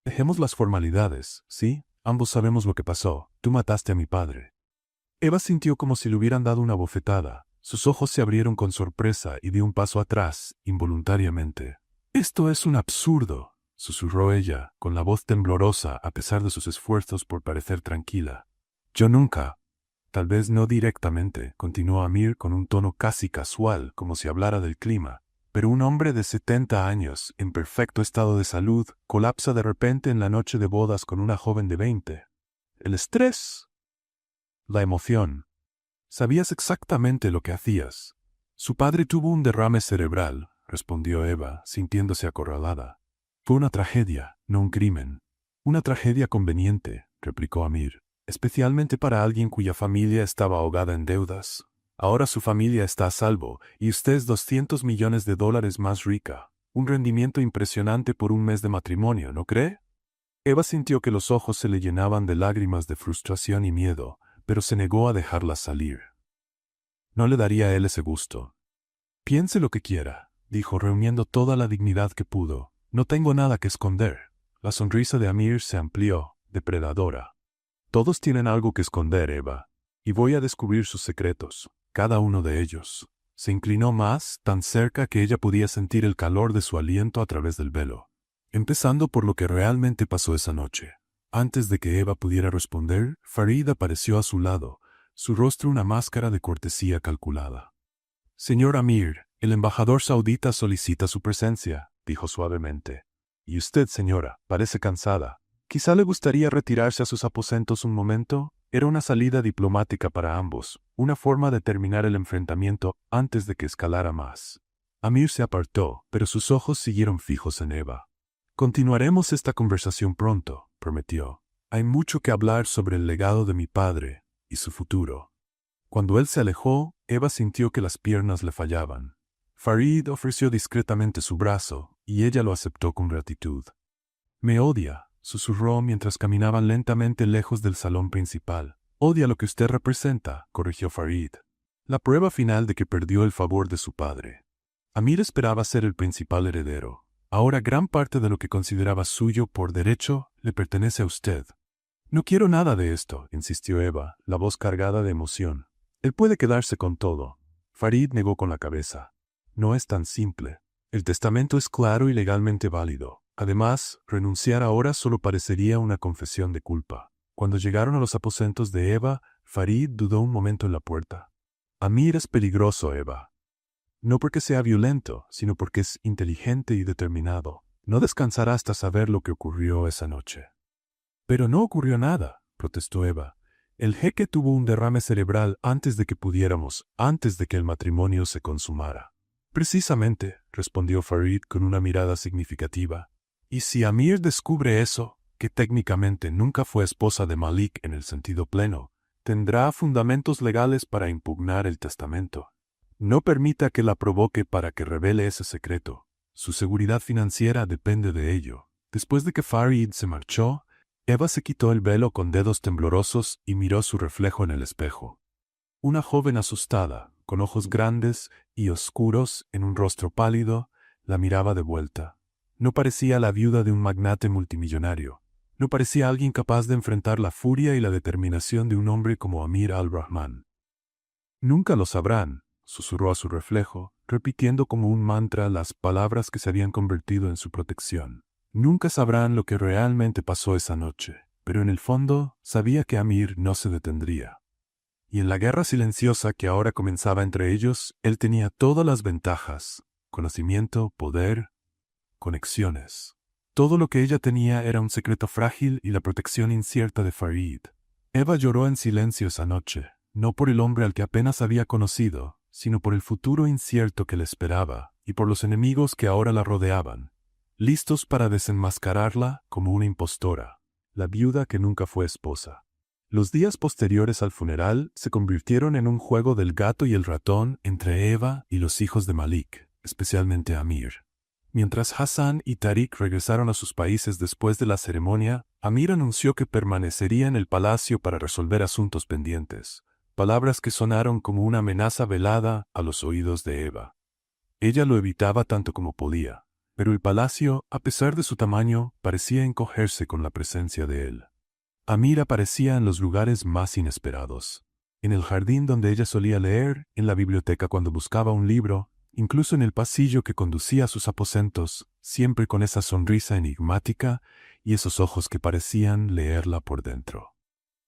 Dejemos las formalidades, ¿sí? Ambos sabemos lo que pasó. Tú mataste a mi padre. Eva sintió como si le hubieran dado una bofetada. Sus ojos se abrieron con sorpresa y dio un paso atrás, involuntariamente. «Esto es un absurdo», susurró ella, con la voz temblorosa a pesar de sus esfuerzos por parecer tranquila. «Yo nunca». Tal vez no directamente, continuó Amir con un tono casi casual, como si hablara del clima. Pero un hombre de 70 años, en perfecto estado de salud, colapsa de repente en la noche de bodas con una joven de 20. El estrés. La emoción. Sabías exactamente lo que hacías. Su padre tuvo un derrame cerebral, respondió Eva, sintiéndose acorralada. Fue una tragedia, no un crimen. Una tragedia conveniente, replicó Amir, especialmente para alguien cuya familia estaba ahogada en deudas. Ahora su familia está a salvo, y usted es $200 millones más rica. Un rendimiento impresionante por un mes de matrimonio, ¿no cree? Eva sintió que los ojos se le llenaban de lágrimas de frustración y miedo, pero se negó a dejarlas salir. No le daría a él ese gusto. Piense lo que quiera, dijo reuniendo toda la dignidad que pudo. No tengo nada que esconder. La sonrisa de Amir se amplió, depredadora. Todos tienen algo que esconder, Eva, y voy a descubrir sus secretos, cada uno de ellos. Se inclinó más, tan cerca que ella podía sentir el calor de su aliento a través del velo. Empezando por lo que realmente pasó esa noche. Antes de que Eva pudiera responder, Farid apareció a su lado, su rostro una máscara de cortesía calculada. «Señor Amir, el embajador saudita solicita su presencia», dijo suavemente. «Y usted, señora, parece cansada. Quizá le gustaría retirarse a sus aposentos un momento». Era una salida diplomática para ambos, una forma de terminar el enfrentamiento antes de que escalara más. Amir se apartó, pero sus ojos siguieron fijos en Eva. «Continuaremos esta conversación pronto», prometió. «Hay mucho que hablar sobre el legado de mi padre y su futuro». Cuando él se alejó, Eva sintió que las piernas le fallaban. Farid ofreció discretamente su brazo, y ella lo aceptó con gratitud. «Me odia», susurró mientras caminaban lentamente lejos del salón principal. «Odia lo que usted representa», corrigió Farid. «La prueba final de que perdió el favor de su padre». Amir esperaba ser el principal heredero. Ahora gran parte de lo que consideraba suyo por derecho le pertenece a usted. «No quiero nada de esto», insistió Eva, la voz cargada de emoción. «Él puede quedarse con todo». Farid negó con la cabeza. «No es tan simple. El testamento es claro y legalmente válido. Además, renunciar ahora solo parecería una confesión de culpa». Cuando llegaron a los aposentos de Eva, Farid dudó un momento en la puerta. «Amir es peligroso, Eva. No porque sea violento, sino porque es inteligente y determinado. No descansará hasta saber lo que ocurrió esa noche». «Pero no ocurrió nada», protestó Eva. «El jeque tuvo un derrame cerebral antes de que el matrimonio se consumara». «Precisamente», respondió Farid con una mirada significativa. «Y si Amir descubre eso, que técnicamente nunca fue esposa de Malik en el sentido pleno, tendrá fundamentos legales para impugnar el testamento. No permita que la provoque para que revele ese secreto. Su seguridad financiera depende de ello». Después de que Farid se marchó, Eva se quitó el velo con dedos temblorosos y miró su reflejo en el espejo. Una joven asustada, con ojos grandes y oscuros en un rostro pálido, la miraba de vuelta. No parecía la viuda de un magnate multimillonario. No parecía alguien capaz de enfrentar la furia y la determinación de un hombre como Amir al-Rahman. «Nunca lo sabrán», susurró a su reflejo, repitiendo como un mantra las palabras que se habían convertido en su protección. «Nunca sabrán lo que realmente pasó esa noche», pero en el fondo sabía que Amir no se detendría. Y en la guerra silenciosa que ahora comenzaba entre ellos, él tenía todas las ventajas: conocimiento, poder, conexiones. Todo lo que ella tenía era un secreto frágil y la protección incierta de Farid. Eva lloró en silencio esa noche, no por el hombre al que apenas había conocido, sino por el futuro incierto que le esperaba y por los enemigos que ahora la rodeaban, listos para desenmascararla como una impostora, la viuda que nunca fue esposa. Los días posteriores al funeral se convirtieron en un juego del gato y el ratón entre Eva y los hijos de Malik, especialmente Amir. Mientras Hassan y Tariq regresaron a sus países después de la ceremonia, Amir anunció que permanecería en el palacio para resolver asuntos pendientes, palabras que sonaron como una amenaza velada a los oídos de Eva. Ella lo evitaba tanto como podía, pero el palacio, a pesar de su tamaño, parecía encogerse con la presencia de él. Amir aparecía en los lugares más inesperados. En el jardín donde ella solía leer, en la biblioteca cuando buscaba un libro, incluso en el pasillo que conducía a sus aposentos, siempre con esa sonrisa enigmática y esos ojos que parecían leerla por dentro.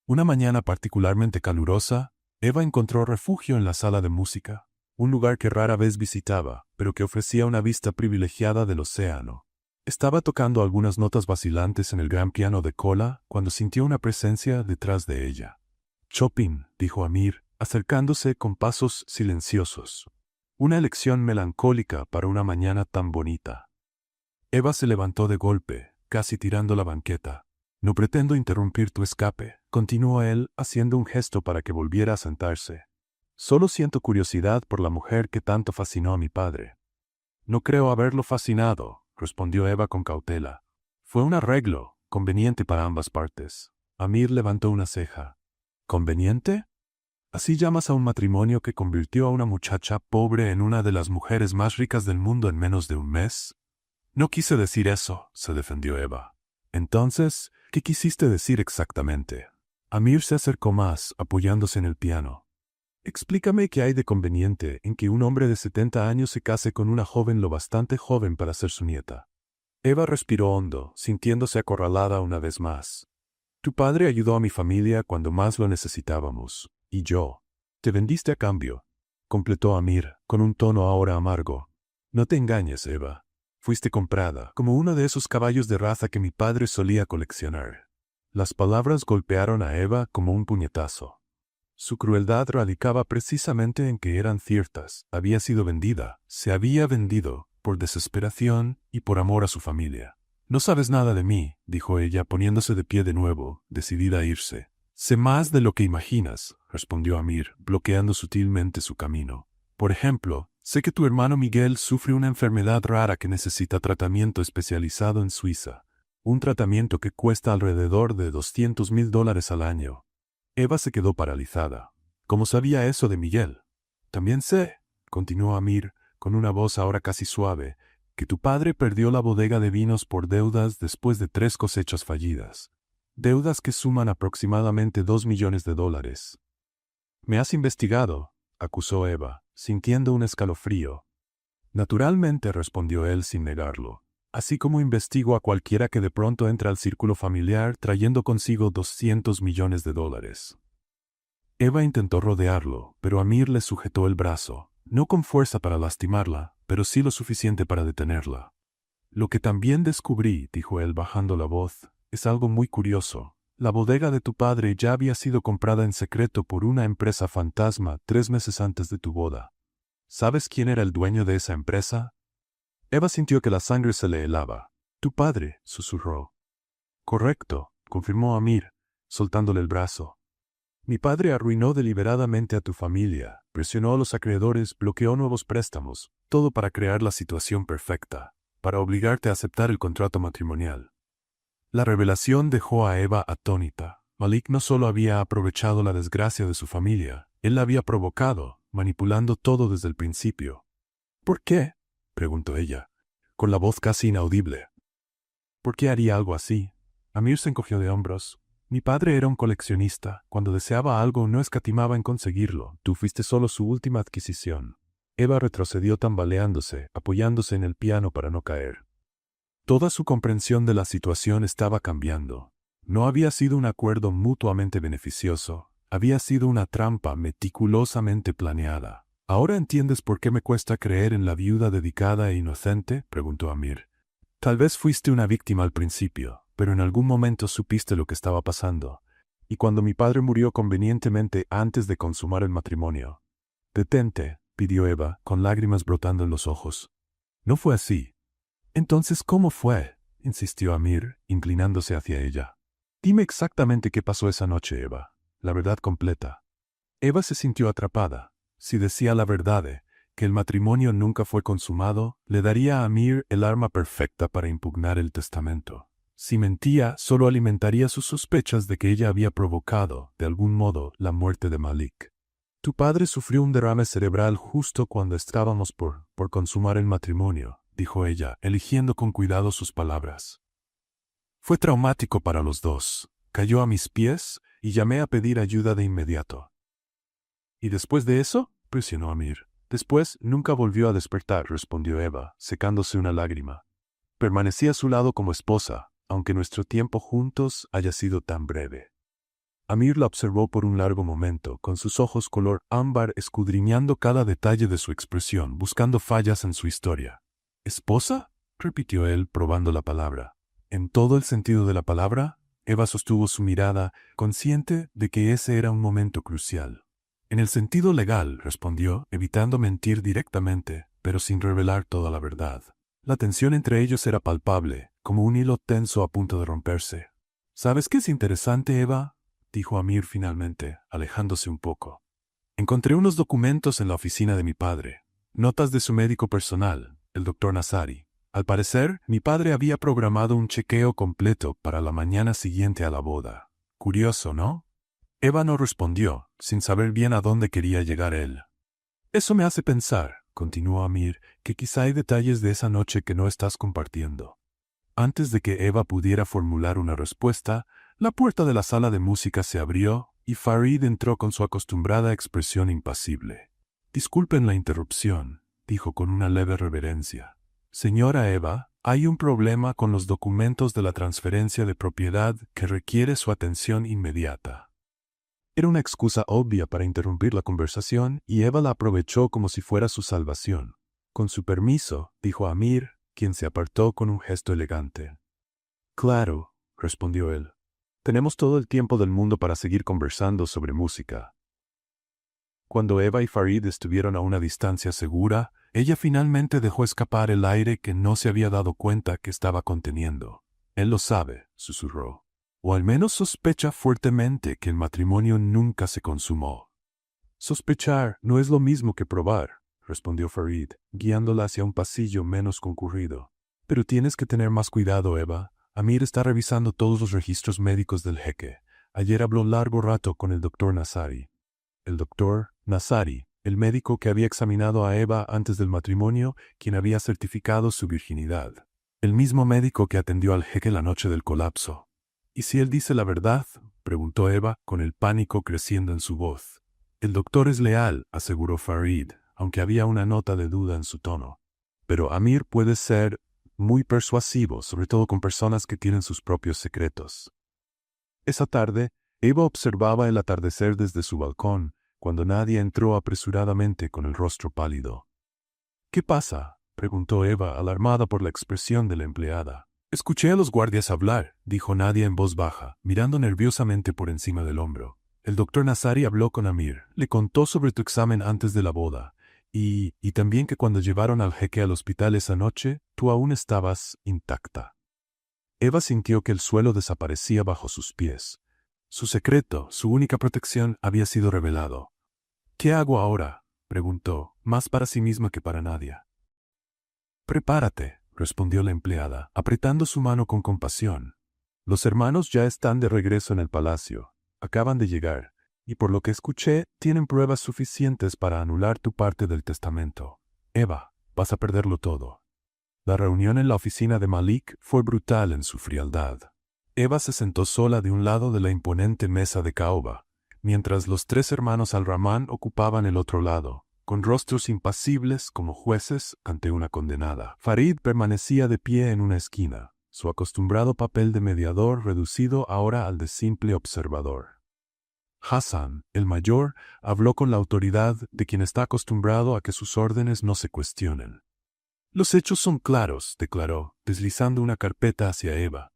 Una mañana particularmente calurosa, Eva encontró refugio en la sala de música, un lugar que rara vez visitaba, pero que ofrecía una vista privilegiada del océano. Estaba tocando algunas notas vacilantes en el gran piano de cola cuando sintió una presencia detrás de ella. «Chopin», dijo Amir, acercándose con pasos silenciosos. Una elección melancólica para una mañana tan bonita. Eva se levantó de golpe, casi tirando la banqueta. «No pretendo interrumpir tu escape», continuó él, haciendo un gesto para que volviera a sentarse. «Solo siento curiosidad por la mujer que tanto fascinó a mi padre». «No creo haberlo fascinado», respondió Eva con cautela. «Fue un arreglo, conveniente para ambas partes». Amir levantó una ceja. «¿Conveniente? ¿Así llamas a un matrimonio que convirtió a una muchacha pobre en una de las mujeres más ricas del mundo en menos de un mes?» «No quise decir eso», se defendió Eva. «Entonces, ¿qué quisiste decir exactamente?» Amir se acercó más, apoyándose en el piano. «Explícame qué hay de conveniente en que un hombre de 70 años se case con una joven lo bastante joven para ser su nieta». Eva respiró hondo, sintiéndose acorralada una vez más. «Tu padre ayudó a mi familia cuando más lo necesitábamos. Y yo. Te vendiste a cambio», completó Amir, con un tono ahora amargo. «No te engañes, Eva. Fuiste comprada, como uno de esos caballos de raza que mi padre solía coleccionar». Las palabras golpearon a Eva como un puñetazo. Su crueldad radicaba precisamente en que eran ciertas. Había sido vendida, se había vendido, por desesperación y por amor a su familia. «No sabes nada de mí», dijo ella, poniéndose de pie de nuevo, decidida a irse. «Sé más de lo que imaginas», respondió Amir, bloqueando sutilmente su camino. «Por ejemplo, sé que tu hermano Miguel sufre una enfermedad rara que necesita tratamiento especializado en Suiza. Un tratamiento que cuesta alrededor de $200,000 al año». Eva se quedó paralizada. ¿Cómo sabía eso de Miguel? «También sé», continuó Amir, con una voz ahora casi suave, «que tu padre perdió la bodega de vinos por deudas después de 3 cosechas fallidas. Deudas que suman aproximadamente $2 millones. «¿Me has investigado?», acusó Eva, sintiendo un escalofrío. «Naturalmente», respondió él sin negarlo. «Así como investigo a cualquiera que de pronto entra al círculo familiar trayendo consigo $200 millones». Eva intentó rodearlo, pero Amir le sujetó el brazo, no con fuerza para lastimarla, pero sí lo suficiente para detenerla. «Lo que también descubrí», dijo él bajando la voz, «es algo muy curioso. La bodega de tu padre ya había sido comprada en secreto por una empresa fantasma 3 meses antes de tu boda. ¿Sabes quién era el dueño de esa empresa?» Eva sintió que la sangre se le helaba. «Tu padre», susurró. «Correcto», confirmó Amir, soltándole el brazo. «Mi padre arruinó deliberadamente a tu familia, presionó a los acreedores, bloqueó nuevos préstamos, todo para crear la situación perfecta, para obligarte a aceptar el contrato matrimonial». La revelación dejó a Eva atónita. Malik no solo había aprovechado la desgracia de su familia, él la había provocado, manipulando todo desde el principio. «¿Por qué?», preguntó ella, con la voz casi inaudible. «¿Por qué haría algo así?». Amir se encogió de hombros. «Mi padre era un coleccionista. Cuando deseaba algo no escatimaba en conseguirlo. Tú fuiste solo su última adquisición». Eva retrocedió tambaleándose, apoyándose en el piano para no caer. Toda su comprensión de la situación estaba cambiando. No había sido un acuerdo mutuamente beneficioso, había sido una trampa meticulosamente planeada. «¿Ahora entiendes por qué me cuesta creer en la viuda dedicada e inocente?», preguntó Amir. «Tal vez fuiste una víctima al principio, pero en algún momento supiste lo que estaba pasando. Y cuando mi padre murió convenientemente antes de consumar el matrimonio». «Detente», pidió Eva, con lágrimas brotando en los ojos. «No fue así». «Entonces, ¿cómo fue?», insistió Amir, inclinándose hacia ella. «Dime exactamente qué pasó esa noche, Eva. La verdad completa». Eva se sintió atrapada. Si decía la verdad, que el matrimonio nunca fue consumado, le daría a Amir el arma perfecta para impugnar el testamento. Si mentía, solo alimentaría sus sospechas de que ella había provocado, de algún modo, la muerte de Malik. Tu padre sufrió un derrame cerebral justo cuando estábamos por consumar el matrimonio, dijo ella, eligiendo con cuidado sus palabras. Fue traumático para los dos. Cayó a mis pies y llamé a pedir ayuda de inmediato. ¿Y después de eso?, presionó Amir. Después nunca volvió a despertar, respondió Eva, secándose una lágrima. Permanecí a su lado como esposa, aunque nuestro tiempo juntos haya sido tan breve. Amir la observó por un largo momento, con sus ojos color ámbar escudriñando cada detalle de su expresión, buscando fallas en su historia. ¿Esposa?, repitió él, probando la palabra. En todo el sentido de la palabra, Eva sostuvo su mirada, consciente de que ese era un momento crucial. En el sentido legal, respondió, evitando mentir directamente, pero sin revelar toda la verdad. La tensión entre ellos era palpable, como un hilo tenso a punto de romperse. ¿Sabes qué es interesante, Eva?, dijo Amir finalmente, alejándose un poco. Encontré unos documentos en la oficina de mi padre. Notas de su médico personal, el doctor Nassari. Al parecer, mi padre había programado un chequeo completo para la mañana siguiente a la boda. Curioso, ¿no? Eva no respondió, sin saber bien a dónde quería llegar él. Eso me hace pensar, continuó Amir, que quizá hay detalles de esa noche que no estás compartiendo. Antes de que Eva pudiera formular una respuesta, la puerta de la sala de música se abrió y Farid entró con su acostumbrada expresión impasible. Disculpen la interrupción, dijo con una leve reverencia. Señora Eva, hay un problema con los documentos de la transferencia de propiedad que requiere su atención inmediata. Era una excusa obvia para interrumpir la conversación y Eva la aprovechó como si fuera su salvación. Con su permiso, dijo Amir, quien se apartó con un gesto elegante. Claro, respondió él. Tenemos todo el tiempo del mundo para seguir conversando sobre música. Cuando Eva y Farid estuvieron a una distancia segura, ella finalmente dejó escapar el aire que no se había dado cuenta que estaba conteniendo. Él lo sabe, susurró. O al menos sospecha fuertemente que el matrimonio nunca se consumó. Sospechar no es lo mismo que probar, respondió Farid, guiándola hacia un pasillo menos concurrido. Pero tienes que tener más cuidado, Eva. Amir está revisando todos los registros médicos del jeque. Ayer habló largo rato con el doctor Nassari. El doctor Nassari, el médico que había examinado a Eva antes del matrimonio, quien había certificado su virginidad. El mismo médico que atendió al jeque la noche del colapso. ¿Y si él dice la verdad?, preguntó Eva, con el pánico creciendo en su voz. El doctor es leal, aseguró Farid, aunque había una nota de duda en su tono. Pero Amir puede ser muy persuasivo, sobre todo con personas que tienen sus propios secretos. Esa tarde, Eva observaba el atardecer desde su balcón, cuando Nadia entró apresuradamente con el rostro pálido. ¿Qué pasa?, preguntó Eva, alarmada por la expresión de la empleada. Escuché a los guardias hablar, dijo Nadia en voz baja, mirando nerviosamente por encima del hombro. El doctor Nassari habló con Amir, le contó sobre tu examen antes de la boda, y también que cuando llevaron al jeque al hospital esa noche, tú aún estabas intacta. Eva sintió que el suelo desaparecía bajo sus pies. Su secreto, su única protección, había sido revelado. ¿Qué hago ahora?, preguntó, más para sí misma que para Nadia. Prepárate, respondió la empleada, apretando su mano con compasión. Los hermanos ya están de regreso en el palacio. Acaban de llegar, y por lo que escuché, tienen pruebas suficientes para anular tu parte del testamento. Eva, vas a perderlo todo. La reunión en la oficina de Malik fue brutal en su frialdad. Eva se sentó sola de un lado de la imponente mesa de caoba, mientras los tres hermanos Al-Rahman ocupaban el otro lado, con rostros impasibles como jueces ante una condenada. Farid permanecía de pie en una esquina, su acostumbrado papel de mediador reducido ahora al de simple observador. Hassan, el mayor, habló con la autoridad de quien está acostumbrado a que sus órdenes no se cuestionen. Los hechos son claros, declaró, deslizando una carpeta hacia Eva.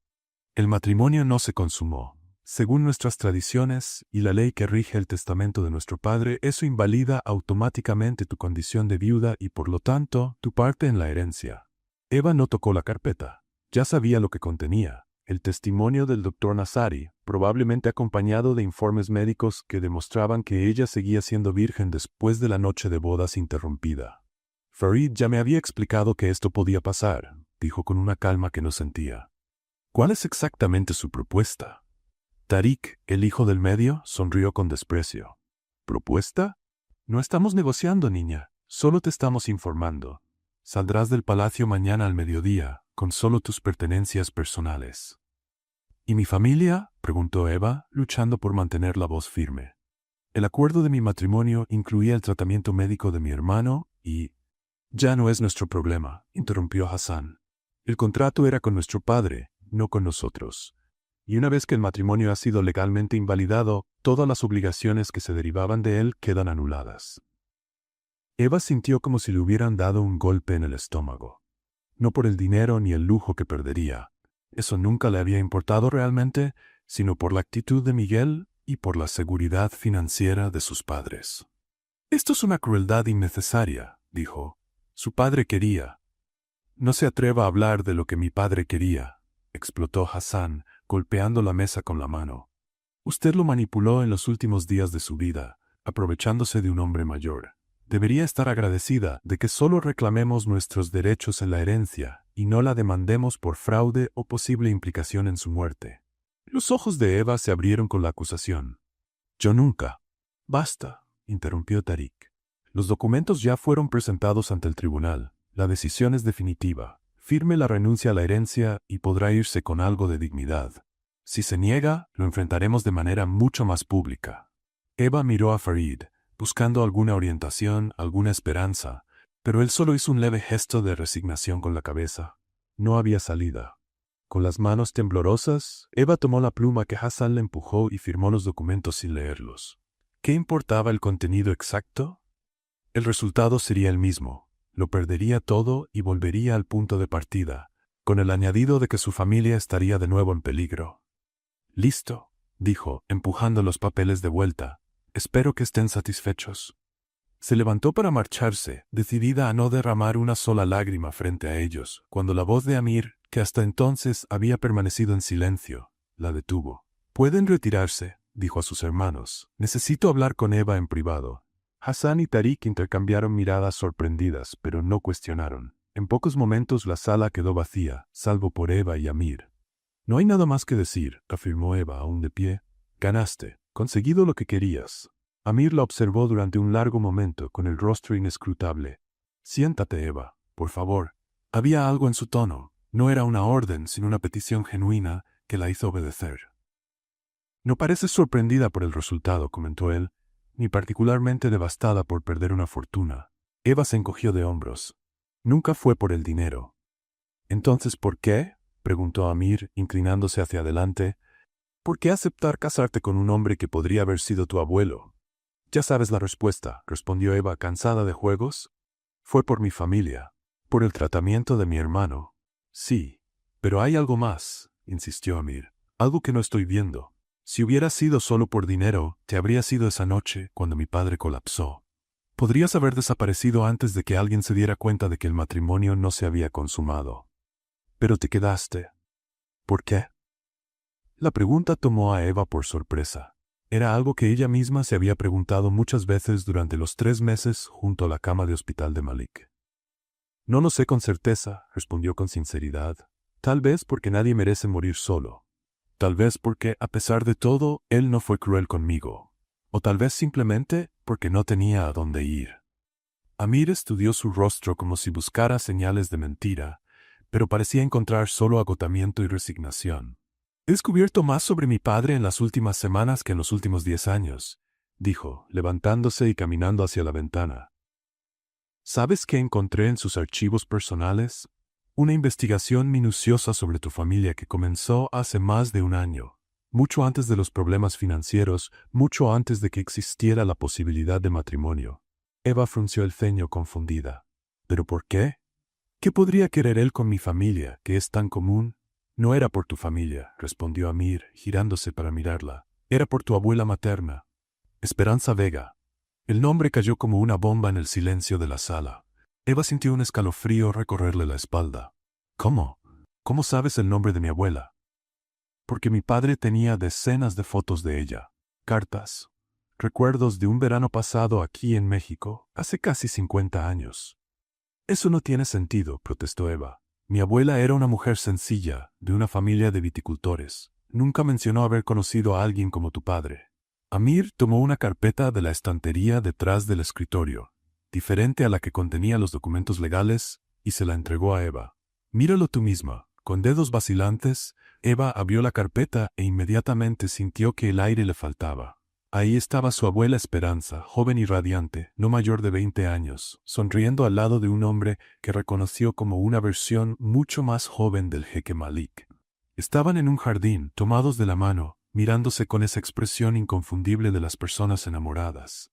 El matrimonio no se consumó. Según nuestras tradiciones y la ley que rige el testamento de nuestro padre, eso invalida automáticamente tu condición de viuda y por lo tanto tu parte en la herencia. Eva no tocó la carpeta. Ya sabía lo que contenía. El testimonio del doctor Nassari, probablemente acompañado de informes médicos que demostraban que ella seguía siendo virgen después de la noche de bodas interrumpida. Farid ya me había explicado que esto podía pasar, dijo con una calma que no sentía. ¿Cuál es exactamente su propuesta? Tariq, el hijo del medio, sonrió con desprecio. ¿Propuesta? No estamos negociando, niña. Solo te estamos informando. Saldrás del palacio mañana al mediodía, con solo tus pertenencias personales. ¿Y mi familia?, preguntó Eva, luchando por mantener la voz firme. El acuerdo de mi matrimonio incluía el tratamiento médico de mi hermano y... Ya no es nuestro problema, interrumpió Hassan. El contrato era con nuestro padre, no con nosotros. Y una vez que el matrimonio ha sido legalmente invalidado, todas las obligaciones que se derivaban de él quedan anuladas. Eva sintió como si le hubieran dado un golpe en el estómago. No por el dinero ni el lujo que perdería. Eso nunca le había importado realmente, sino por la actitud de Miguel y por la seguridad financiera de sus padres. Esto es una crueldad innecesaria, dijo. Su padre quería. No se atreva a hablar de lo que mi padre quería, explotó Hassan, golpeando la mesa con la mano. Usted lo manipuló en los últimos días de su vida, aprovechándose de un hombre mayor. Debería estar agradecida de que solo reclamemos nuestros derechos en la herencia y no la demandemos por fraude o posible implicación en su muerte. Los ojos de Eva se abrieron con la acusación. Yo nunca. Basta, interrumpió Tariq. Los documentos ya fueron presentados ante el tribunal. La decisión es definitiva. Firme la renuncia a la herencia y podrá irse con algo de dignidad. Si se niega, lo enfrentaremos de manera mucho más pública. Eva miró a Farid, buscando alguna orientación, alguna esperanza, pero él solo hizo un leve gesto de resignación con la cabeza. No había salida. Con las manos temblorosas, Eva tomó la pluma que Hassan le empujó y firmó los documentos sin leerlos. ¿Qué importaba el contenido exacto? El resultado sería el mismo. Lo perdería todo y volvería al punto de partida, con el añadido de que su familia estaría de nuevo en peligro. Listo, dijo, empujando los papeles de vuelta. Espero que estén satisfechos. Se levantó para marcharse, decidida a no derramar una sola lágrima frente a ellos, cuando la voz de Amir, que hasta entonces había permanecido en silencio, la detuvo. Pueden retirarse, dijo a sus hermanos. Necesito hablar con Eva en privado. Hassan y Tariq intercambiaron miradas sorprendidas, pero no cuestionaron. En pocos momentos la sala quedó vacía, salvo por Eva y Amir. No hay nada más que decir, afirmó Eva, aún de pie. Ganaste. Conseguido lo que querías. Amir la observó durante un largo momento, con el rostro inescrutable. Siéntate, Eva, por favor. Había algo en su tono. No era una orden, sino una petición genuina que la hizo obedecer. No pareces sorprendida por el resultado, comentó él, ni particularmente devastada por perder una fortuna. Eva se encogió de hombros. Nunca fue por el dinero. ¿Entonces por qué?, preguntó Amir, inclinándose hacia adelante. ¿Por qué aceptar casarte con un hombre que podría haber sido tu abuelo? Ya sabes la respuesta, respondió Eva, cansada de juegos. Fue por mi familia, por el tratamiento de mi hermano. Sí, pero hay algo más, insistió Amir, algo que no estoy viendo. Si hubiera sido solo por dinero, te habrías ido esa noche cuando mi padre colapsó. Podrías haber desaparecido antes de que alguien se diera cuenta de que el matrimonio no se había consumado. Pero te quedaste. ¿Por qué? La pregunta tomó a Eva por sorpresa. Era algo que ella misma se había preguntado muchas veces durante los 3 meses junto a la cama de hospital de Malik. No lo sé con certeza, respondió con sinceridad. Tal vez porque nadie merece morir solo. Tal vez porque, a pesar de todo, él no fue cruel conmigo. O tal vez simplemente porque no tenía a dónde ir. Amir estudió su rostro como si buscara señales de mentira, pero parecía encontrar solo agotamiento y resignación. He descubierto más sobre mi padre en las últimas semanas que en los últimos 10 años, dijo, levantándose y caminando hacia la ventana. ¿Sabes qué encontré en sus archivos personales? Una investigación minuciosa sobre tu familia que comenzó hace más de 1 año, mucho antes de los problemas financieros, mucho antes de que existiera la posibilidad de matrimonio. Eva frunció el ceño confundida. ¿Pero por qué? ¿Qué podría querer él con mi familia, que es tan común? No era por tu familia, respondió Amir, girándose para mirarla. Era por tu abuela materna, Esperanza Vega. El nombre cayó como una bomba en el silencio de la sala. Eva sintió un escalofrío recorrerle la espalda. ¿Cómo? ¿Cómo sabes el nombre de mi abuela? Porque mi padre tenía decenas de fotos de ella, cartas, recuerdos de un verano pasado aquí en México, hace casi 50 años. Eso no tiene sentido, protestó Eva. Mi abuela era una mujer sencilla, de una familia de viticultores. Nunca mencionó haber conocido a alguien como tu padre. Amir tomó una carpeta de la estantería detrás del escritorio, diferente a la que contenía los documentos legales, y se la entregó a Eva. Míralo tú misma. Con dedos vacilantes, Eva abrió la carpeta e inmediatamente sintió que el aire le faltaba. Ahí estaba su abuela Esperanza, joven y radiante, no mayor de 20 años, sonriendo al lado de un hombre que reconoció como una versión mucho más joven del jeque Malik. Estaban en un jardín, tomados de la mano, mirándose con esa expresión inconfundible de las personas enamoradas.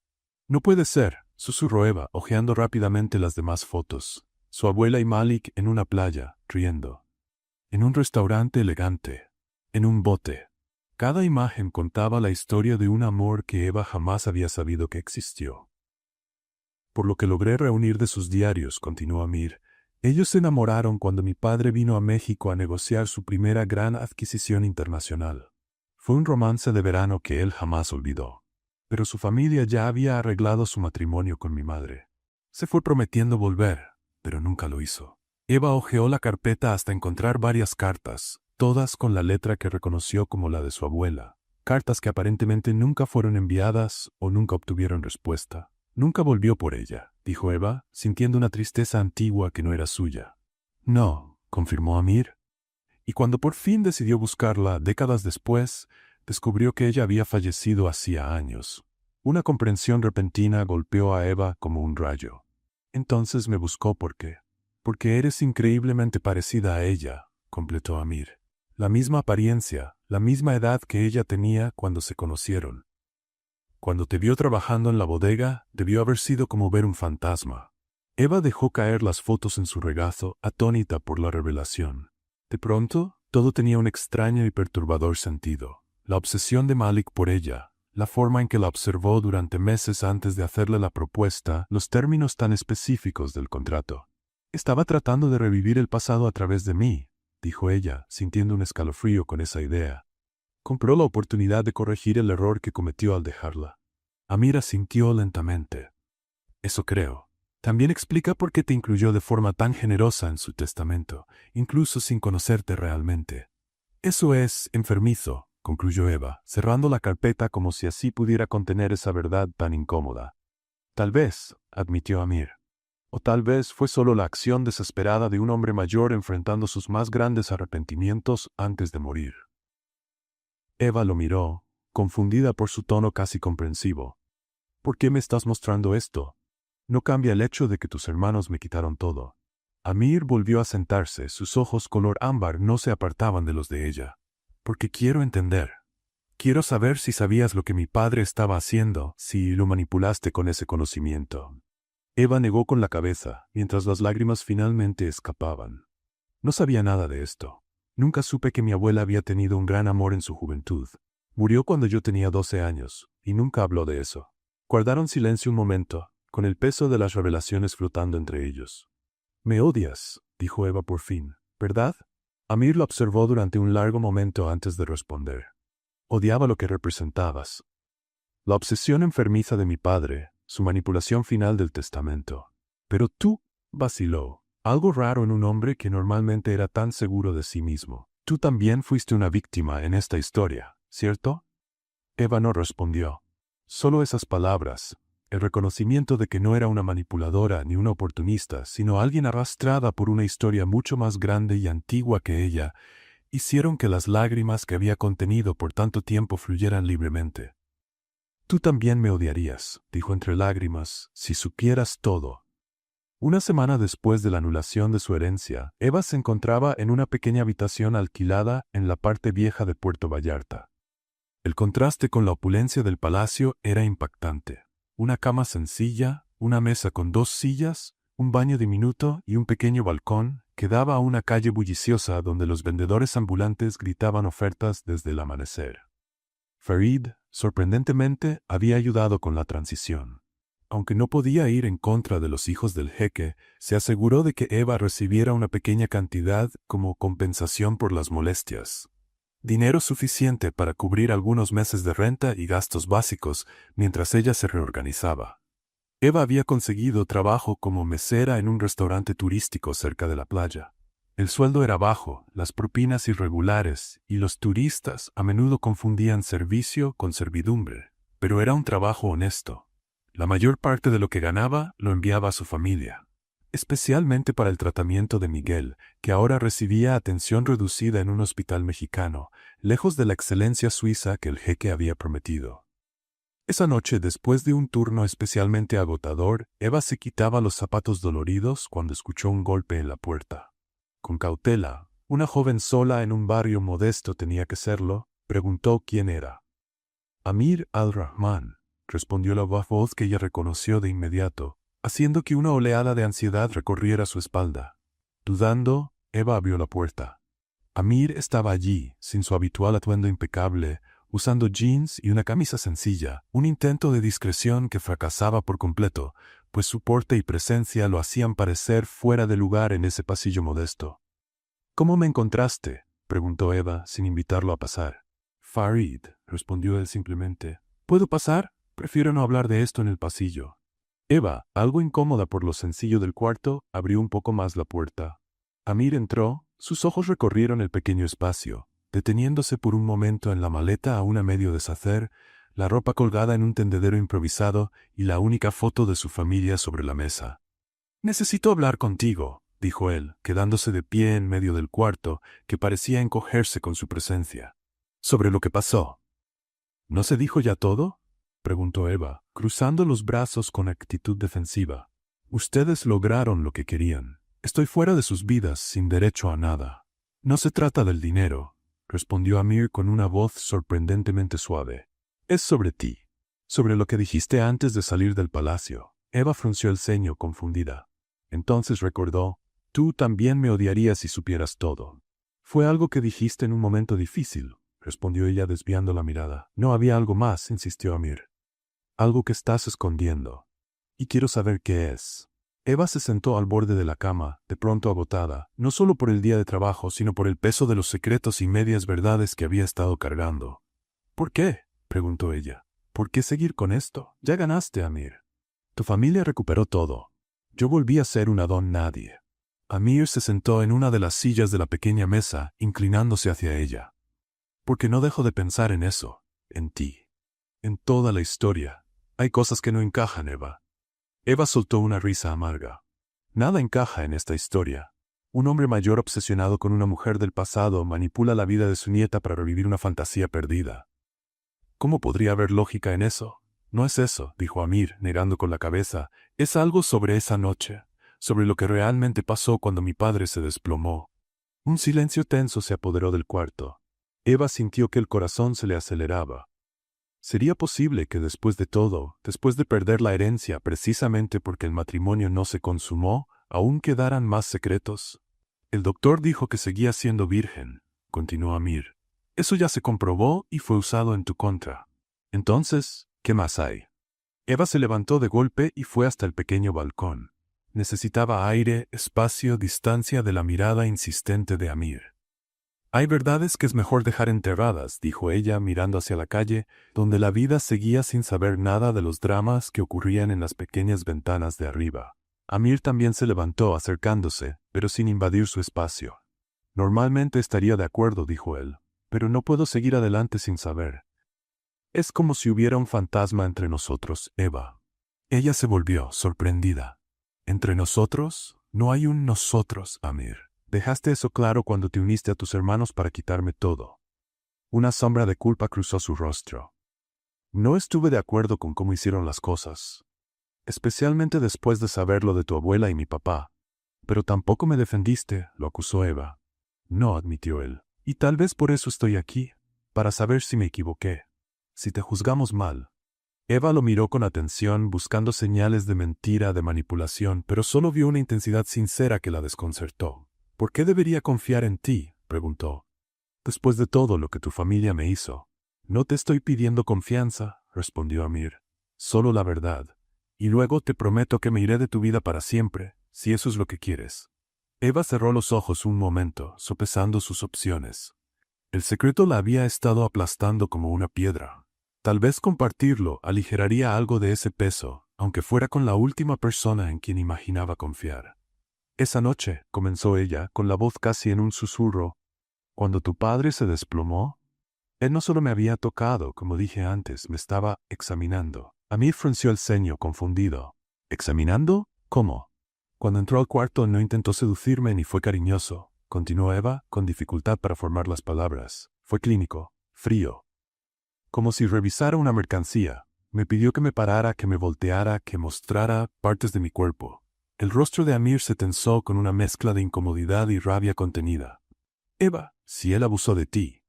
No puede ser, susurró Eva, hojeando rápidamente las demás fotos. Su abuela y Malik en una playa, riendo. En un restaurante elegante. En un bote. Cada imagen contaba la historia de un amor que Eva jamás había sabido que existió. Por lo que logré reunir de sus diarios, continuó Amir, ellos se enamoraron cuando mi padre vino a México a negociar su primera gran adquisición internacional. Fue un romance de verano que él jamás olvidó. Pero su familia ya había arreglado su matrimonio con mi madre. Se fue prometiendo volver, pero nunca lo hizo. Eva hojeó la carpeta hasta encontrar varias cartas, todas con la letra que reconoció como la de su abuela. Cartas que aparentemente nunca fueron enviadas o nunca obtuvieron respuesta. Nunca volvió por ella, dijo Eva, sintiendo una tristeza antigua que no era suya. No, confirmó Amir. Y cuando por fin decidió buscarla, décadas después, descubrió que ella había fallecido hacía años. Una comprensión repentina golpeó a Eva como un rayo. Entonces me buscó porque eres increíblemente parecida a ella, completó Amir. La misma apariencia, la misma edad que ella tenía cuando se conocieron. Cuando te vio trabajando en la bodega, debió haber sido como ver un fantasma. Eva dejó caer las fotos en su regazo, atónita por la revelación. De pronto, todo tenía un extraño y perturbador sentido. La obsesión de Malik por ella, la forma en que la observó durante meses antes de hacerle la propuesta, los términos tan específicos del contrato. Estaba tratando de revivir el pasado a través de mí, dijo ella, sintiendo un escalofrío con esa idea. Compró la oportunidad de corregir el error que cometió al dejarla. Amir asintió lentamente. Eso creo. También explica por qué te incluyó de forma tan generosa en su testamento, incluso sin conocerte realmente. Eso es enfermizo, concluyó Eva, cerrando la carpeta como si así pudiera contener esa verdad tan incómoda. Tal vez, admitió Amir. O tal vez fue solo la acción desesperada de un hombre mayor enfrentando sus más grandes arrepentimientos antes de morir. Eva lo miró, confundida por su tono casi comprensivo. ¿Por qué me estás mostrando esto? No cambia el hecho de que tus hermanos me quitaron todo. Amir volvió a sentarse, sus ojos color ámbar no se apartaban de los de ella. Porque quiero entender. Quiero saber si sabías lo que mi padre estaba haciendo, si lo manipulaste con ese conocimiento. Eva negó con la cabeza, mientras las lágrimas finalmente escapaban. No sabía nada de esto. Nunca supe que mi abuela había tenido un gran amor en su juventud. Murió cuando yo tenía 12 años, y nunca habló de eso. Guardaron silencio un momento, con el peso de las revelaciones flotando entre ellos. «Me odias», dijo Eva por fin, «¿verdad?» Amir lo observó durante un largo momento antes de responder. Odiaba lo que representabas. La obsesión enfermiza de mi padre, su manipulación final del testamento. Pero tú, vaciló. Algo raro en un hombre que normalmente era tan seguro de sí mismo. Tú también fuiste una víctima en esta historia, ¿cierto? Eva no respondió. Solo esas palabras, el reconocimiento de que no era una manipuladora ni una oportunista, sino alguien arrastrada por una historia mucho más grande y antigua que ella, hicieron que las lágrimas que había contenido por tanto tiempo fluyeran libremente. Tú también me odiarías, dijo entre lágrimas, si supieras todo. Una semana después de la anulación de su herencia, Eva se encontraba en una pequeña habitación alquilada en la parte vieja de Puerto Vallarta. El contraste con la opulencia del palacio era impactante. Una cama sencilla, una mesa con 2 sillas, un baño diminuto y un pequeño balcón que daba a una calle bulliciosa donde los vendedores ambulantes gritaban ofertas desde el amanecer. Farid, sorprendentemente, había ayudado con la transición. Aunque no podía ir en contra de los hijos del jeque, se aseguró de que Eva recibiera una pequeña cantidad como compensación por las molestias. Dinero suficiente para cubrir algunos meses de renta y gastos básicos mientras ella se reorganizaba. Eva había conseguido trabajo como mesera en un restaurante turístico cerca de la playa. El sueldo era bajo, las propinas irregulares, y los turistas a menudo confundían servicio con servidumbre. Pero era un trabajo honesto. La mayor parte de lo que ganaba lo enviaba a su familia, especialmente para el tratamiento de Miguel, que ahora recibía atención reducida en un hospital mexicano, lejos de la excelencia suiza que el jeque había prometido. Esa noche, después de un turno especialmente agotador, Eva se quitaba los zapatos doloridos cuando escuchó un golpe en la puerta. Con cautela, una joven sola en un barrio modesto tenía que serlo, preguntó quién era. Amir al-Rahman, respondió la voz que ella reconoció de inmediato, haciendo que una oleada de ansiedad recorriera su espalda. Dudando, Eva abrió la puerta. Amir estaba allí, sin su habitual atuendo impecable, usando jeans y una camisa sencilla, un intento de discreción que fracasaba por completo, pues su porte y presencia lo hacían parecer fuera de lugar en ese pasillo modesto. «¿Cómo me encontraste?», preguntó Eva, sin invitarlo a pasar. «Farid», respondió él simplemente. «¿Puedo pasar? Prefiero no hablar de esto en el pasillo». Eva, algo incómoda por lo sencillo del cuarto, abrió un poco más la puerta. Amir entró, sus ojos recorrieron el pequeño espacio, deteniéndose por un momento en la maleta aún a medio deshacer, la ropa colgada en un tendedero improvisado y la única foto de su familia sobre la mesa. «Necesito hablar contigo», dijo él, quedándose de pie en medio del cuarto, que parecía encogerse con su presencia. «Sobre lo que pasó». «¿No se dijo ya todo?», preguntó Eva, cruzando los brazos con actitud defensiva. «Ustedes lograron lo que querían. Estoy fuera de sus vidas, sin derecho a nada». «No se trata del dinero», respondió Amir con una voz sorprendentemente suave. «Es sobre ti, sobre lo que dijiste antes de salir del palacio». Eva frunció el ceño, confundida. Entonces recordó: «Tú también me odiarías si supieras todo». «Fue algo que dijiste en un momento difícil», respondió ella desviando la mirada. «No había algo más», insistió Amir. «Algo que estás escondiendo. Y quiero saber qué es». Eva se sentó al borde de la cama, de pronto agotada, no solo por el día de trabajo, sino por el peso de los secretos y medias verdades que había estado cargando. «¿Por qué?», preguntó ella. «¿Por qué seguir con esto? Ya ganaste, Amir. Tu familia recuperó todo. Yo volví a ser una don nadie». Amir se sentó en una de las sillas de la pequeña mesa, inclinándose hacia ella. «Porque no dejo de pensar en eso, en ti. En toda la historia. Hay cosas que no encajan, Eva». Eva soltó una risa amarga. «Nada encaja en esta historia. Un hombre mayor obsesionado con una mujer del pasado manipula la vida de su nieta para revivir una fantasía perdida. ¿Cómo podría haber lógica en eso? No es eso», dijo Amir, negando con la cabeza. «Es algo sobre esa noche, sobre lo que realmente pasó cuando mi padre se desplomó». Un silencio tenso se apoderó del cuarto. Eva sintió que el corazón se le aceleraba. ¿Sería posible que después de todo, después de perder la herencia precisamente porque el matrimonio no se consumó, aún quedaran más secretos? «El doctor dijo que seguía siendo virgen», continuó Amir. «Eso ya se comprobó y fue usado en tu contra. Entonces, ¿qué más hay?». Eva se levantó de golpe y fue hasta el pequeño balcón. Necesitaba aire, espacio, distancia de la mirada insistente de Amir. «Hay verdades que es mejor dejar enterradas», dijo ella mirando hacia la calle, donde la vida seguía sin saber nada de los dramas que ocurrían en las pequeñas ventanas de arriba. Amir también se levantó acercándose, pero sin invadir su espacio. «Normalmente estaría de acuerdo», dijo él, «pero no puedo seguir adelante sin saber. Es como si hubiera un fantasma entre nosotros, Eva». Ella se volvió, sorprendida. «¿Entre nosotros? No hay un nosotros, Amir. Dejaste eso claro cuando te uniste a tus hermanos para quitarme todo». Una sombra de culpa cruzó su rostro. «No estuve de acuerdo con cómo hicieron las cosas, especialmente después de saber lo de tu abuela y mi papá. Pero tampoco me defendiste», lo acusó Eva. «No», admitió él. «Y tal vez por eso estoy aquí, para saber si me equivoqué, si te juzgamos mal». Eva lo miró con atención, buscando señales de mentira, de manipulación, pero solo vio una intensidad sincera que la desconcertó. «¿Por qué debería confiar en ti?», preguntó. «Después de todo lo que tu familia me hizo». «No te estoy pidiendo confianza», respondió Amir. «Solo la verdad. Y luego te prometo que me iré de tu vida para siempre, si eso es lo que quieres». Eva cerró los ojos un momento, sopesando sus opciones. El secreto la había estado aplastando como una piedra. Tal vez compartirlo aligeraría algo de ese peso, aunque fuera con la última persona en quien imaginaba confiar. Esa noche, comenzó ella, con la voz casi en un susurro, cuando tu padre se desplomó, él no solo me había tocado, como dije antes, me estaba examinando. Amir frunció el ceño, confundido. ¿Examinando? ¿Cómo? Cuando entró al cuarto no intentó seducirme ni fue cariñoso, continuó Eva, con dificultad para formar las palabras. Fue clínico, frío. Como si revisara una mercancía. Me pidió que me parara, que me volteara, que mostrara partes de mi cuerpo. El rostro de Amir se tensó con una mezcla de incomodidad y rabia contenida. Eva, si él abusó de ti.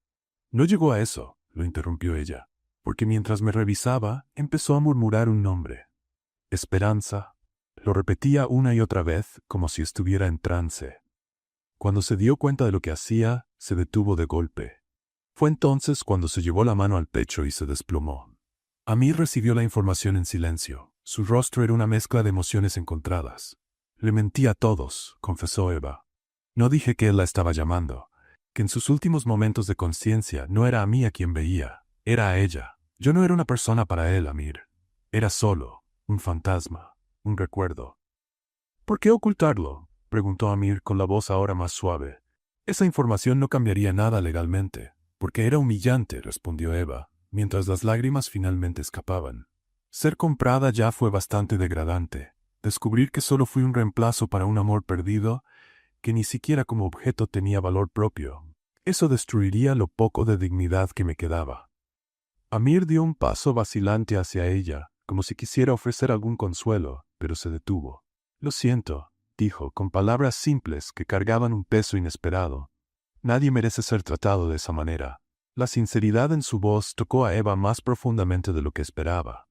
No llegó a eso, lo interrumpió ella, porque mientras me revisaba, empezó a murmurar un nombre. Esperanza. Lo repetía una y otra vez, como si estuviera en trance. Cuando se dio cuenta de lo que hacía, se detuvo de golpe. Fue entonces cuando se llevó la mano al pecho y se desplomó. Amir recibió la información en silencio. Su rostro era una mezcla de emociones encontradas. Le mentí a todos, confesó Eva. No dije que él la estaba llamando, que en sus últimos momentos de conciencia no era a mí a quien veía, era a ella. Yo no era una persona para él, Amir. Era solo, un fantasma, un recuerdo. ¿Por qué ocultarlo?, preguntó Amir con la voz ahora más suave. Esa información no cambiaría nada legalmente. Porque era humillante, respondió Eva, mientras las lágrimas finalmente escapaban. Ser comprada ya fue bastante degradante. Descubrir que solo fui un reemplazo para un amor perdido, que ni siquiera como objeto tenía valor propio. Eso destruiría lo poco de dignidad que me quedaba. Amir dio un paso vacilante hacia ella, como si quisiera ofrecer algún consuelo, pero se detuvo. Lo siento, dijo, con palabras simples que cargaban un peso inesperado. Nadie merece ser tratado de esa manera. La sinceridad en su voz tocó a Eva más profundamente de lo que esperaba.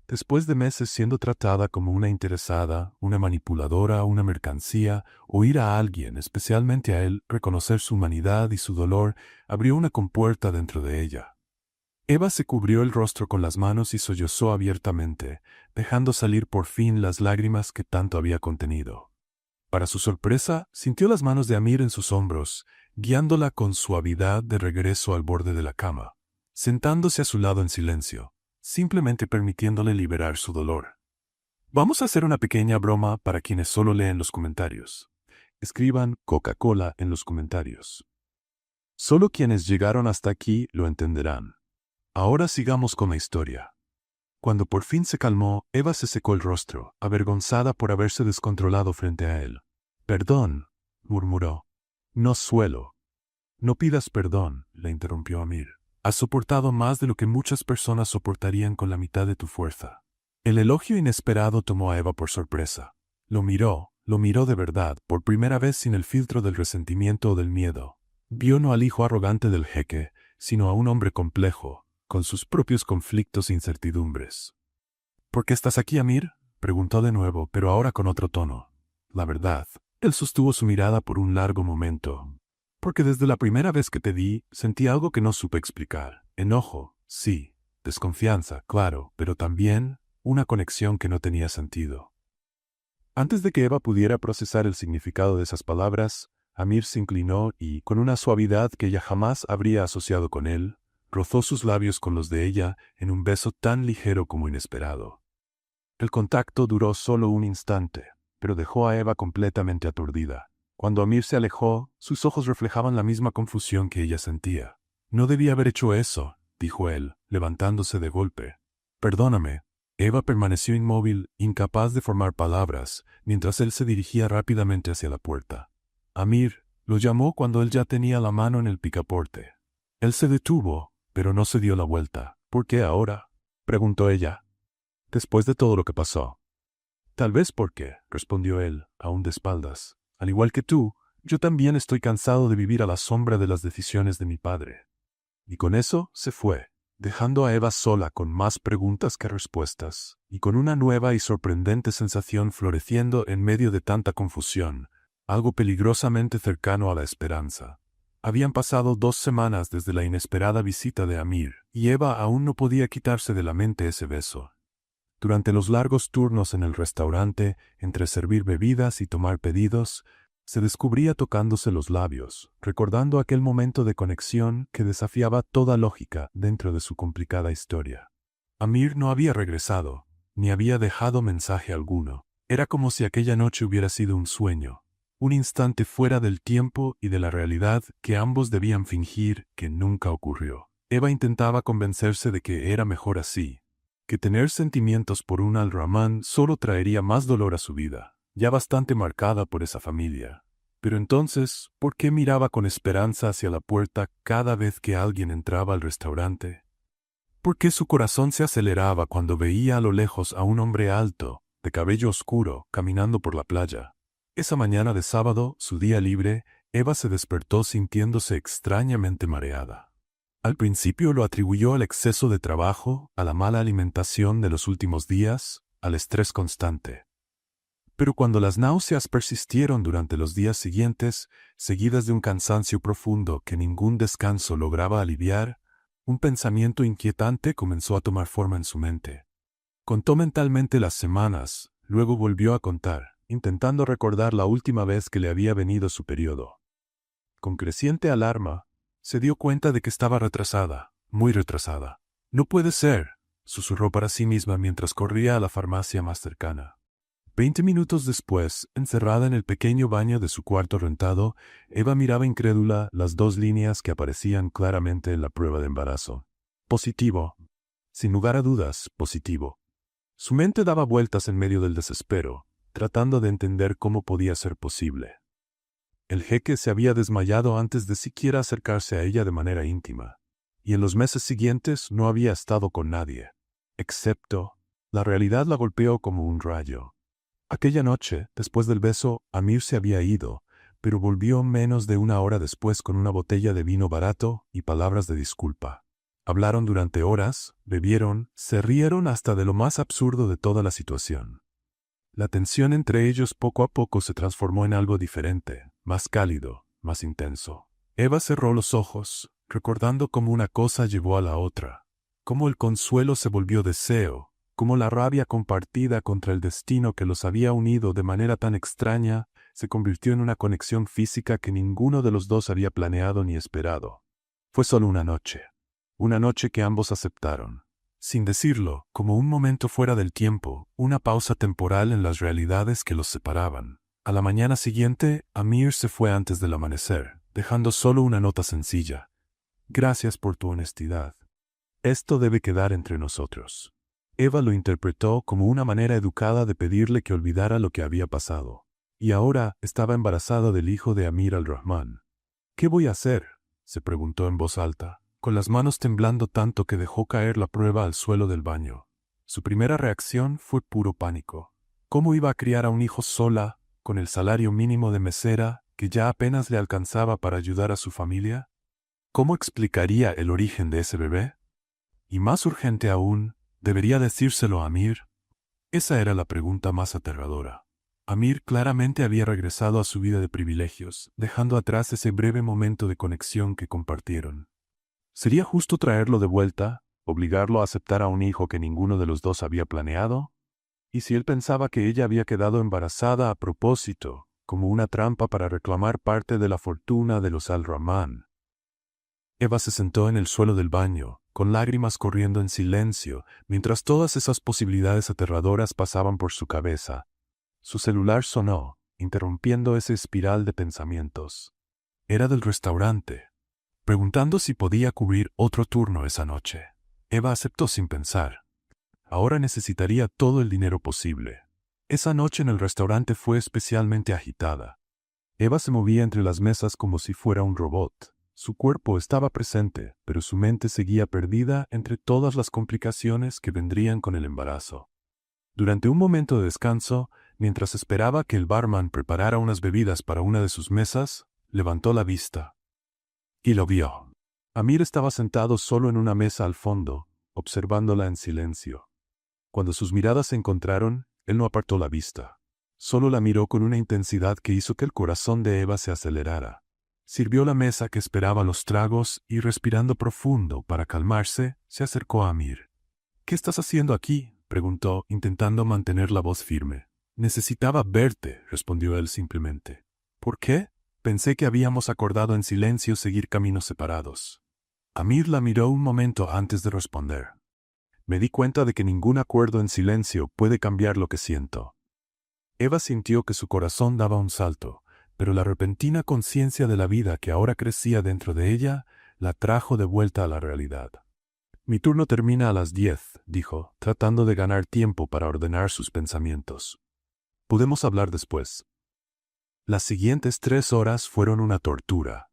Después de meses siendo tratada como una interesada, una manipuladora, una mercancía, oír a alguien, especialmente a él, reconocer su humanidad y su dolor, abrió una compuerta dentro de ella. Eva se cubrió el rostro con las manos y sollozó abiertamente, dejando salir por fin las lágrimas que tanto había contenido. Para su sorpresa, sintió las manos de Amir en sus hombros, guiándola con suavidad de regreso al borde de la cama, sentándose a su lado en silencio, simplemente permitiéndole liberar su dolor. Vamos a hacer una pequeña broma para quienes solo leen los comentarios. Escriban Coca-Cola en los comentarios. Solo quienes llegaron hasta aquí lo entenderán. Ahora sigamos con la historia. Cuando por fin se calmó, Eva se secó el rostro, avergonzada por haberse descontrolado frente a él. «Perdón», murmuró. «No suelo». «No pidas perdón», le interrumpió Amir. «Has soportado más de lo que muchas personas soportarían con la mitad de tu fuerza». El elogio inesperado tomó a Eva por sorpresa. Lo miró de verdad, por primera vez sin el filtro del resentimiento o del miedo. Vio no al hijo arrogante del jeque, sino a un hombre complejo, con sus propios conflictos e incertidumbres. «¿Por qué estás aquí, Amir?», preguntó de nuevo, pero ahora con otro tono. La verdad, él sostuvo su mirada por un largo momento. «Porque desde la primera vez que te vi, sentí algo que no supe explicar. Enojo, sí. Desconfianza, claro, pero también una conexión que no tenía sentido». Antes de que Eva pudiera procesar el significado de esas palabras, Amir se inclinó y, con una suavidad que ella jamás habría asociado con él, rozó sus labios con los de ella en un beso tan ligero como inesperado. El contacto duró solo un instante, pero dejó a Eva completamente aturdida. Cuando Amir se alejó, sus ojos reflejaban la misma confusión que ella sentía. «No debía haber hecho eso», dijo él, levantándose de golpe. «Perdóname». Eva permaneció inmóvil, incapaz de formar palabras, mientras él se dirigía rápidamente hacia la puerta. Amir lo llamó cuando él ya tenía la mano en el picaporte. Él se detuvo, pero no se dio la vuelta. «¿Por qué ahora?», preguntó ella. «Después de todo lo que pasó». «Tal vez porque», respondió él, aún de espaldas. «Al igual que tú, yo también estoy cansado de vivir a la sombra de las decisiones de mi padre». Y con eso se fue, dejando a Eva sola con más preguntas que respuestas, y con una nueva y sorprendente sensación floreciendo en medio de tanta confusión, algo peligrosamente cercano a la esperanza. Habían pasado 2 semanas desde la inesperada visita de Amir, y Eva aún no podía quitarse de la mente ese beso. Durante los largos turnos en el restaurante, entre servir bebidas y tomar pedidos, se descubría tocándose los labios, recordando aquel momento de conexión que desafiaba toda lógica dentro de su complicada historia. Amir no había regresado, ni había dejado mensaje alguno. Era como si aquella noche hubiera sido un sueño, un instante fuera del tiempo y de la realidad que ambos debían fingir que nunca ocurrió. Eva intentaba convencerse de que era mejor así, que tener sentimientos por un Al-Rahman solo traería más dolor a su vida, ya bastante marcada por esa familia. Pero entonces, ¿por qué miraba con esperanza hacia la puerta cada vez que alguien entraba al restaurante? ¿Por qué su corazón se aceleraba cuando veía a lo lejos a un hombre alto, de cabello oscuro, caminando por la playa? Esa mañana de sábado, su día libre, Eva se despertó sintiéndose extrañamente mareada. Al principio lo atribuyó al exceso de trabajo, a la mala alimentación de los últimos días, al estrés constante. Pero cuando las náuseas persistieron durante los días siguientes, seguidas de un cansancio profundo que ningún descanso lograba aliviar, un pensamiento inquietante comenzó a tomar forma en su mente. Contó mentalmente las semanas, luego volvió a contar, intentando recordar la última vez que le había venido su periodo. Con creciente alarma, se dio cuenta de que estaba retrasada, muy retrasada. «No puede ser», susurró para sí misma mientras corría a la farmacia más cercana. 20 minutos después, encerrada en el pequeño baño de su cuarto rentado, Eva miraba incrédula las 2 líneas que aparecían claramente en la prueba de embarazo. Positivo. Sin lugar a dudas, positivo. Su mente daba vueltas en medio del desespero, tratando de entender cómo podía ser posible. El jeque se había desmayado antes de siquiera acercarse a ella de manera íntima, y en los meses siguientes no había estado con nadie, excepto, la realidad la golpeó como un rayo. Aquella noche, después del beso, Amir se había ido, pero volvió menos de una hora después con una botella de vino barato y palabras de disculpa. Hablaron durante horas, bebieron, se rieron hasta de lo más absurdo de toda la situación. La tensión entre ellos poco a poco se transformó en algo diferente, más cálido, más intenso. Eva cerró los ojos, recordando cómo una cosa llevó a la otra, cómo el consuelo se volvió deseo, cómo la rabia compartida contra el destino que los había unido de manera tan extraña se convirtió en una conexión física que ninguno de los dos había planeado ni esperado. Fue solo una noche que ambos aceptaron. Sin decirlo, como un momento fuera del tiempo, una pausa temporal en las realidades que los separaban. A la mañana siguiente, Amir se fue antes del amanecer, dejando solo una nota sencilla. «Gracias por tu honestidad. Esto debe quedar entre nosotros». Eva lo interpretó como una manera educada de pedirle que olvidara lo que había pasado. Y ahora estaba embarazada del hijo de Amir al-Rahman. «¿Qué voy a hacer?», se preguntó en voz alta, con las manos temblando tanto que dejó caer la prueba al suelo del baño. Su primera reacción fue puro pánico. ¿Cómo iba a criar a un hijo sola, con el salario mínimo de mesera, que ya apenas le alcanzaba para ayudar a su familia? ¿Cómo explicaría el origen de ese bebé? Y más urgente aún, ¿debería decírselo a Amir? Esa era la pregunta más aterradora. Amir claramente había regresado a su vida de privilegios, dejando atrás ese breve momento de conexión que compartieron. ¿Sería justo traerlo de vuelta, obligarlo a aceptar a un hijo que ninguno de los dos había planeado? ¿Y si él pensaba que ella había quedado embarazada a propósito, como una trampa para reclamar parte de la fortuna de los Al-Rahman? Eva se sentó en el suelo del baño, con lágrimas corriendo en silencio, mientras todas esas posibilidades aterradoras pasaban por su cabeza. Su celular sonó, interrumpiendo esa espiral de pensamientos. Era del restaurante, preguntando si podía cubrir otro turno esa noche. Eva aceptó sin pensar. Ahora necesitaría todo el dinero posible. Esa noche en el restaurante fue especialmente agitada. Eva se movía entre las mesas como si fuera un robot. Su cuerpo estaba presente, pero su mente seguía perdida entre todas las complicaciones que vendrían con el embarazo. Durante un momento de descanso, mientras esperaba que el barman preparara unas bebidas para una de sus mesas, levantó la vista. Y lo vio. Amir estaba sentado solo en una mesa al fondo, observándola en silencio. Cuando sus miradas se encontraron, él no apartó la vista. Solo la miró con una intensidad que hizo que el corazón de Eva se acelerara. Sirvió la mesa que esperaba los tragos y, respirando profundo para calmarse, se acercó a Amir. «¿Qué estás haciendo aquí?», preguntó, intentando mantener la voz firme. «Necesitaba verte», respondió él simplemente. «¿Por qué?». «Pensé que habíamos acordado en silencio seguir caminos separados». Amir la miró un momento antes de responder. Me di cuenta de que ningún acuerdo en silencio puede cambiar lo que siento. Eva sintió que su corazón daba un salto, pero la repentina conciencia de la vida que ahora crecía dentro de ella la trajo de vuelta a la realidad. Mi turno termina a las 10, dijo, tratando de ganar tiempo para ordenar sus pensamientos. Podemos hablar después. Las siguientes 3 horas fueron una tortura.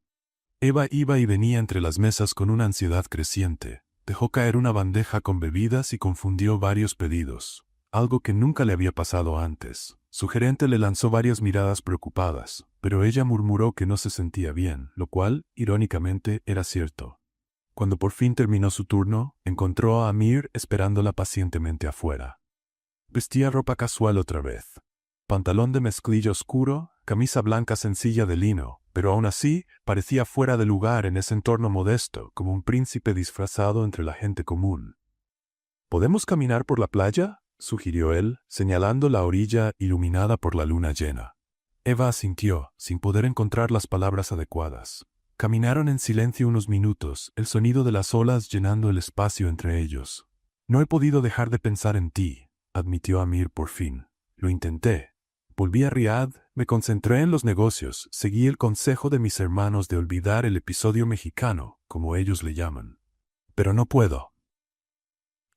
Eva iba y venía entre las mesas con una ansiedad creciente. Dejó caer una bandeja con bebidas y confundió varios pedidos, algo que nunca le había pasado antes. Su gerente le lanzó varias miradas preocupadas, pero ella murmuró que no se sentía bien, lo cual, irónicamente, era cierto. Cuando por fin terminó su turno, encontró a Amir esperándola pacientemente afuera. Vestía ropa casual otra vez. Pantalón de mezclilla oscuro, camisa blanca sencilla de lino, pero aún así parecía fuera de lugar en ese entorno modesto, como un príncipe disfrazado entre la gente común. ¿Podemos caminar por la playa?, sugirió él, señalando la orilla iluminada por la luna llena. Eva asintió, sin poder encontrar las palabras adecuadas. Caminaron en silencio unos minutos, el sonido de las olas llenando el espacio entre ellos. No he podido dejar de pensar en ti, admitió Amir por fin. Lo intenté. Volví a Riad, me concentré en los negocios, seguí el consejo de mis hermanos de olvidar el episodio mexicano, como ellos le llaman. Pero no puedo.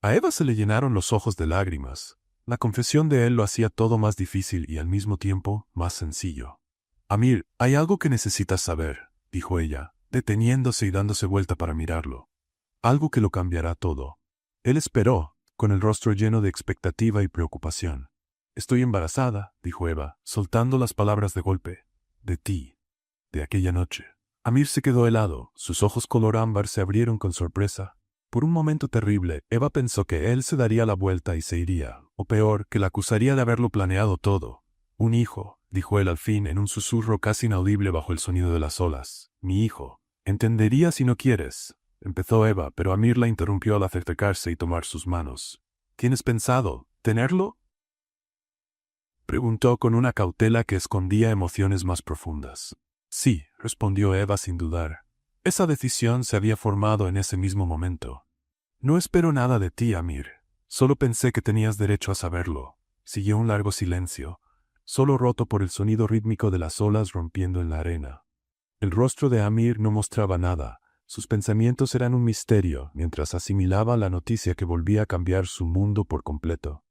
A Eva se le llenaron los ojos de lágrimas. La confesión de él lo hacía todo más difícil y al mismo tiempo más sencillo. Amir, hay algo que necesitas saber, dijo ella, deteniéndose y dándose vuelta para mirarlo. Algo que lo cambiará todo. Él esperó, con el rostro lleno de expectativa y preocupación. Estoy embarazada, dijo Eva, soltando las palabras de golpe. De ti. De aquella noche. Amir se quedó helado, sus ojos color ámbar se abrieron con sorpresa. Por un momento terrible, Eva pensó que él se daría la vuelta y se iría, o peor, que la acusaría de haberlo planeado todo. Un hijo, dijo él al fin en un susurro casi inaudible bajo el sonido de las olas. Mi hijo. Entendería si no quieres, empezó Eva, pero Amir la interrumpió al acercarse y tomar sus manos. ¿Tienes pensado tenerlo?, preguntó con una cautela que escondía emociones más profundas. Sí, respondió Eva sin dudar. Esa decisión se había formado en ese mismo momento. No espero nada de ti, Amir. Solo pensé que tenías derecho a saberlo. Siguió un largo silencio, solo roto por el sonido rítmico de las olas rompiendo en la arena. El rostro de Amir no mostraba nada. Sus pensamientos eran un misterio mientras asimilaba la noticia que volvía a cambiar su mundo por completo.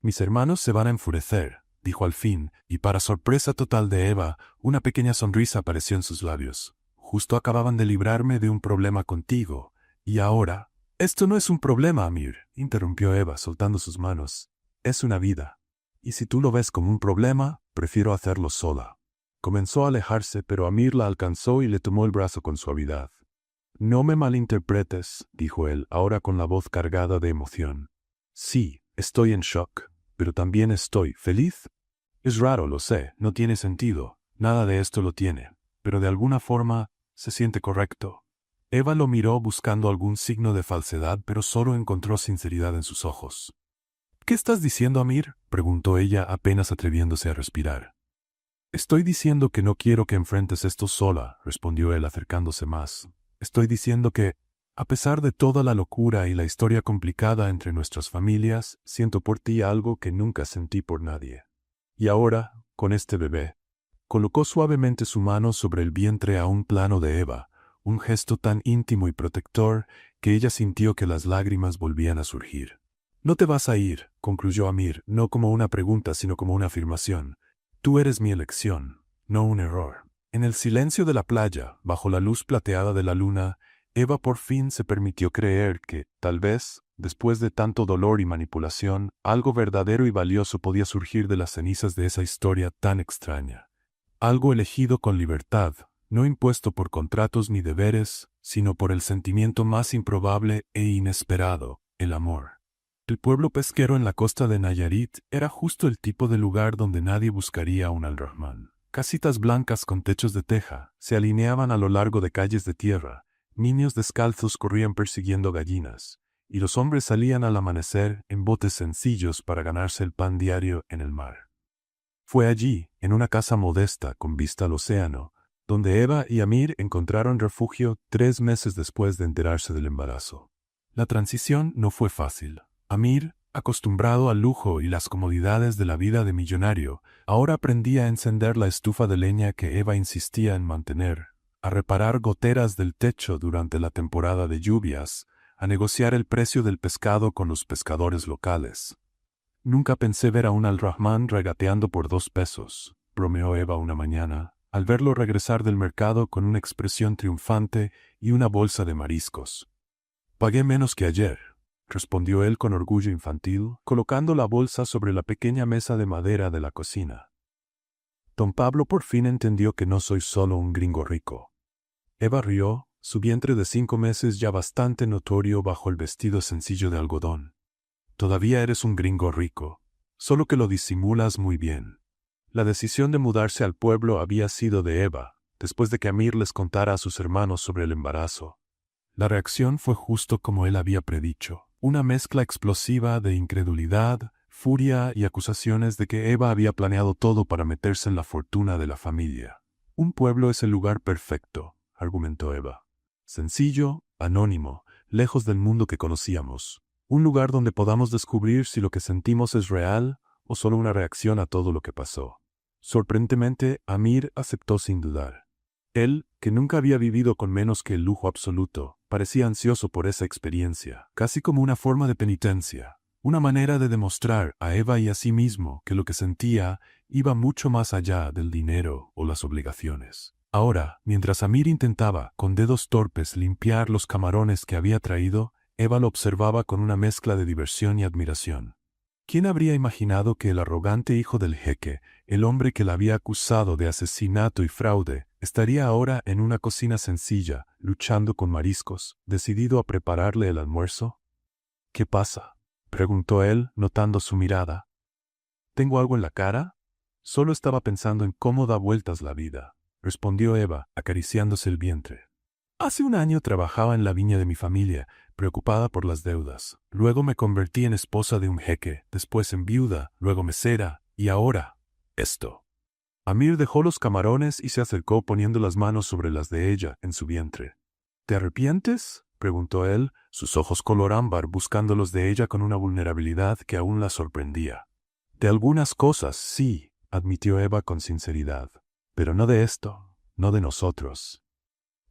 Mis hermanos se van a enfurecer, dijo al fin, y para sorpresa total de Eva, una pequeña sonrisa apareció en sus labios. Justo acababan de librarme de un problema contigo, y ahora... Esto no es un problema, Amir, interrumpió Eva, soltando sus manos. Es una vida. Y si tú lo ves como un problema, prefiero hacerlo sola. Comenzó a alejarse, pero Amir la alcanzó y le tomó el brazo con suavidad. No me malinterpretes, dijo él, ahora con la voz cargada de emoción. Sí, estoy en shock, pero también estoy feliz. Es raro, lo sé, no tiene sentido, nada de esto lo tiene, pero de alguna forma se siente correcto. Eva lo miró buscando algún signo de falsedad, pero solo encontró sinceridad en sus ojos. ¿Qué estás diciendo, Amir?, preguntó ella apenas atreviéndose a respirar. Estoy diciendo que no quiero que enfrentes esto sola, respondió él acercándose más. Estoy diciendo que, a pesar de toda la locura y la historia complicada entre nuestras familias, siento por ti algo que nunca sentí por nadie. Y ahora, con este bebé, colocó suavemente su mano sobre el vientre a un plano de Eva, un gesto tan íntimo y protector que ella sintió que las lágrimas volvían a surgir. No te vas a ir, concluyó Amir, no como una pregunta sino como una afirmación. Tú eres mi elección, no un error. En el silencio de la playa, bajo la luz plateada de la luna, Eva por fin se permitió creer que, tal vez, después de tanto dolor y manipulación, algo verdadero y valioso podía surgir de las cenizas de esa historia tan extraña. Algo elegido con libertad, no impuesto por contratos ni deberes, sino por el sentimiento más improbable e inesperado, el amor. El pueblo pesquero en la costa de Nayarit era justo el tipo de lugar donde nadie buscaría a un Al-Rahman. Casitas blancas con techos de teja se alineaban a lo largo de calles de tierra, niños descalzos corrían persiguiendo gallinas, y los hombres salían al amanecer en botes sencillos para ganarse el pan diario en el mar. Fue allí, en una casa modesta con vista al océano, donde Eva y Amir encontraron refugio 3 meses después de enterarse del embarazo. La transición no fue fácil. Amir, acostumbrado al lujo y las comodidades de la vida de millonario, ahora aprendía a encender la estufa de leña que Eva insistía en mantener, a reparar goteras del techo durante la temporada de lluvias, a negociar el precio del pescado con los pescadores locales. Nunca pensé ver a un Al-Rahman regateando por 2 pesos, bromeó Eva una mañana, al verlo regresar del mercado con una expresión triunfante y una bolsa de mariscos. Pagué menos que ayer, respondió él con orgullo infantil, colocando la bolsa sobre la pequeña mesa de madera de la cocina. Don Pablo por fin entendió que no soy solo un gringo rico. Eva rió, su vientre de 5 meses ya bastante notorio bajo el vestido sencillo de algodón. Todavía eres un gringo rico, solo que lo disimulas muy bien. La decisión de mudarse al pueblo había sido de Eva, después de que Amir les contara a sus hermanos sobre el embarazo. La reacción fue justo como él había predicho, una mezcla explosiva de incredulidad, furia y acusaciones de que Eva había planeado todo para meterse en la fortuna de la familia. Un pueblo es el lugar perfecto, argumentó Eva. Sencillo, anónimo, lejos del mundo que conocíamos. Un lugar donde podamos descubrir si lo que sentimos es real o solo una reacción a todo lo que pasó. Sorprendentemente, Amir aceptó sin dudar. Él, que nunca había vivido con menos que el lujo absoluto, parecía ansioso por esa experiencia, casi como una forma de penitencia, una manera de demostrar a Eva y a sí mismo que lo que sentía iba mucho más allá del dinero o las obligaciones. Ahora, mientras Amir intentaba, con dedos torpes, limpiar los camarones que había traído, Eva lo observaba con una mezcla de diversión y admiración. ¿Quién habría imaginado que el arrogante hijo del jeque, el hombre que la había acusado de asesinato y fraude, estaría ahora en una cocina sencilla, luchando con mariscos, decidido a prepararle el almuerzo? ¿Qué pasa?, preguntó él, notando su mirada. ¿Tengo algo en la cara? Solo estaba pensando en cómo da vueltas la vida, respondió Eva, acariciándose el vientre. Hace un año trabajaba en la viña de mi familia, preocupada por las deudas. Luego me convertí en esposa de un jeque, después en viuda, luego mesera, y ahora, esto. Amir dejó los camarones y se acercó poniendo las manos sobre las de ella, en su vientre. ¿Te arrepientes?, preguntó él, sus ojos color ámbar buscando los de ella con una vulnerabilidad que aún la sorprendía. De algunas cosas, sí, admitió Eva con sinceridad. Pero no de esto, no de nosotros.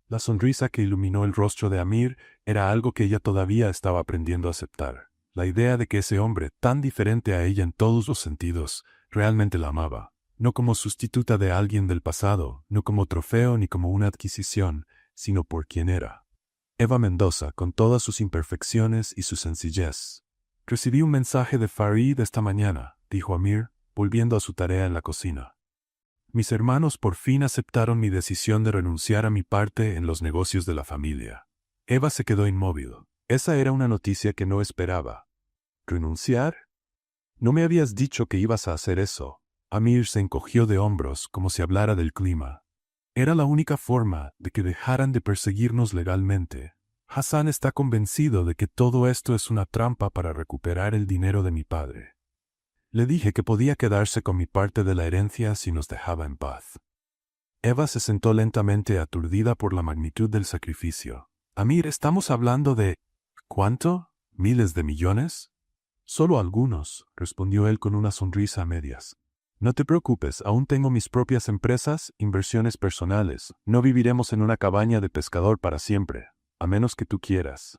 La sonrisa que iluminó el rostro de Amir era algo que ella todavía estaba aprendiendo a aceptar. La idea de que ese hombre, tan diferente a ella en todos los sentidos, realmente la amaba. No como sustituta de alguien del pasado, no como trofeo ni como una adquisición, sino por quien era. Eva Mendoza, con todas sus imperfecciones y su sencillez. Recibí un mensaje de Farid esta mañana, dijo Amir, volviendo a su tarea en la cocina. Mis hermanos por fin aceptaron mi decisión de renunciar a mi parte en los negocios de la familia. Eva se quedó inmóvil. Esa era una noticia que no esperaba. ¿Renunciar? No me habías dicho que ibas a hacer eso. Amir se encogió de hombros como si hablara del clima. Era la única forma de que dejaran de perseguirnos legalmente. Hassan está convencido de que todo esto es una trampa para recuperar el dinero de mi padre. Le dije que podía quedarse con mi parte de la herencia si nos dejaba en paz. Eva se sentó lentamente aturdida por la magnitud del sacrificio. Amir, estamos hablando de... ¿cuánto? ¿Miles de millones? Solo algunos, respondió él con una sonrisa a medias. No te preocupes, aún tengo mis propias empresas, inversiones personales. No viviremos en una cabaña de pescador para siempre, a menos que tú quieras.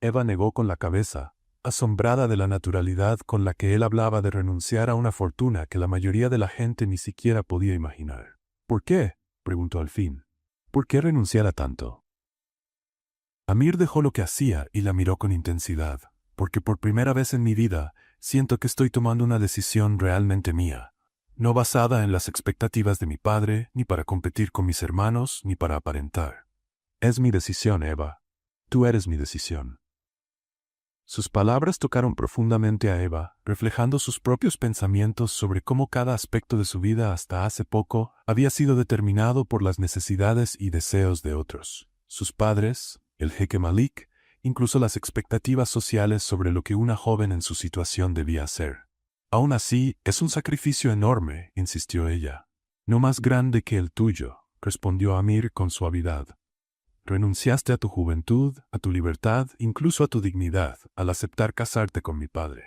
Eva negó con la cabeza, asombrada de la naturalidad con la que él hablaba de renunciar a una fortuna que la mayoría de la gente ni siquiera podía imaginar. ¿Por qué?, preguntó al fin. ¿Por qué renunciar a tanto? Amir dejó lo que hacía y la miró con intensidad, porque por primera vez en mi vida siento que estoy tomando una decisión realmente mía, no basada en las expectativas de mi padre, ni para competir con mis hermanos, ni para aparentar. Es mi decisión, Eva. Tú eres mi decisión. Sus palabras tocaron profundamente a Eva, reflejando sus propios pensamientos sobre cómo cada aspecto de su vida hasta hace poco había sido determinado por las necesidades y deseos de otros. Sus padres, el jeque Malik, incluso las expectativas sociales sobre lo que una joven en su situación debía hacer. Aún así, es un sacrificio enorme, insistió ella. No más grande que el tuyo, respondió Amir con suavidad. Renunciaste a tu juventud, a tu libertad, incluso a tu dignidad, al aceptar casarte con mi padre.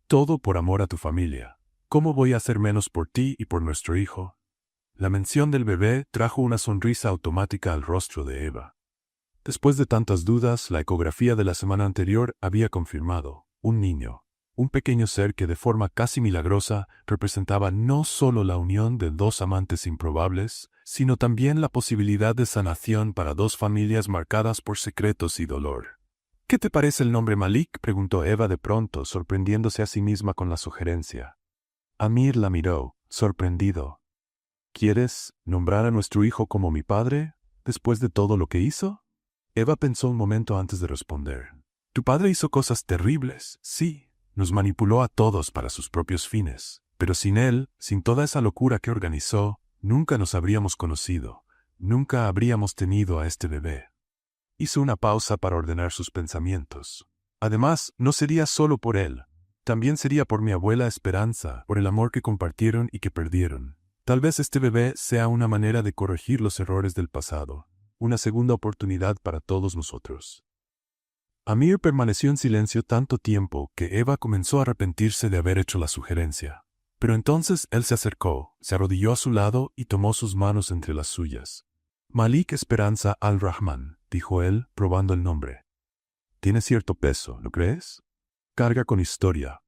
Todo por amor a tu familia. ¿Cómo voy a hacer menos por ti y por nuestro hijo? La mención del bebé trajo una sonrisa automática al rostro de Eva. Después de tantas dudas, la ecografía de la semana anterior había confirmado: un niño, un pequeño ser que de forma casi milagrosa representaba no solo la unión de dos amantes improbables, sino también la posibilidad de sanación para dos familias marcadas por secretos y dolor. ¿Qué te parece el nombre Malik?, preguntó Eva de pronto, sorprendiéndose a sí misma con la sugerencia. Amir la miró, sorprendido. ¿Quieres nombrar a nuestro hijo como mi padre, después de todo lo que hizo? Eva pensó un momento antes de responder. Tu padre hizo cosas terribles, sí. Nos manipuló a todos para sus propios fines. Pero sin él, sin toda esa locura que organizó, nunca nos habríamos conocido. Nunca habríamos tenido a este bebé. Hizo una pausa para ordenar sus pensamientos. Además, no sería solo por él. También sería por mi abuela Esperanza, por el amor que compartieron y que perdieron. Tal vez este bebé sea una manera de corregir los errores del pasado. Una segunda oportunidad para todos nosotros. Amir permaneció en silencio tanto tiempo que Eva comenzó a arrepentirse de haber hecho la sugerencia. Pero entonces él se acercó, se arrodilló a su lado y tomó sus manos entre las suyas. Malik Esperanza Al-Rahman, dijo él, probando el nombre. Tiene cierto peso, ¿no crees? Carga con historia.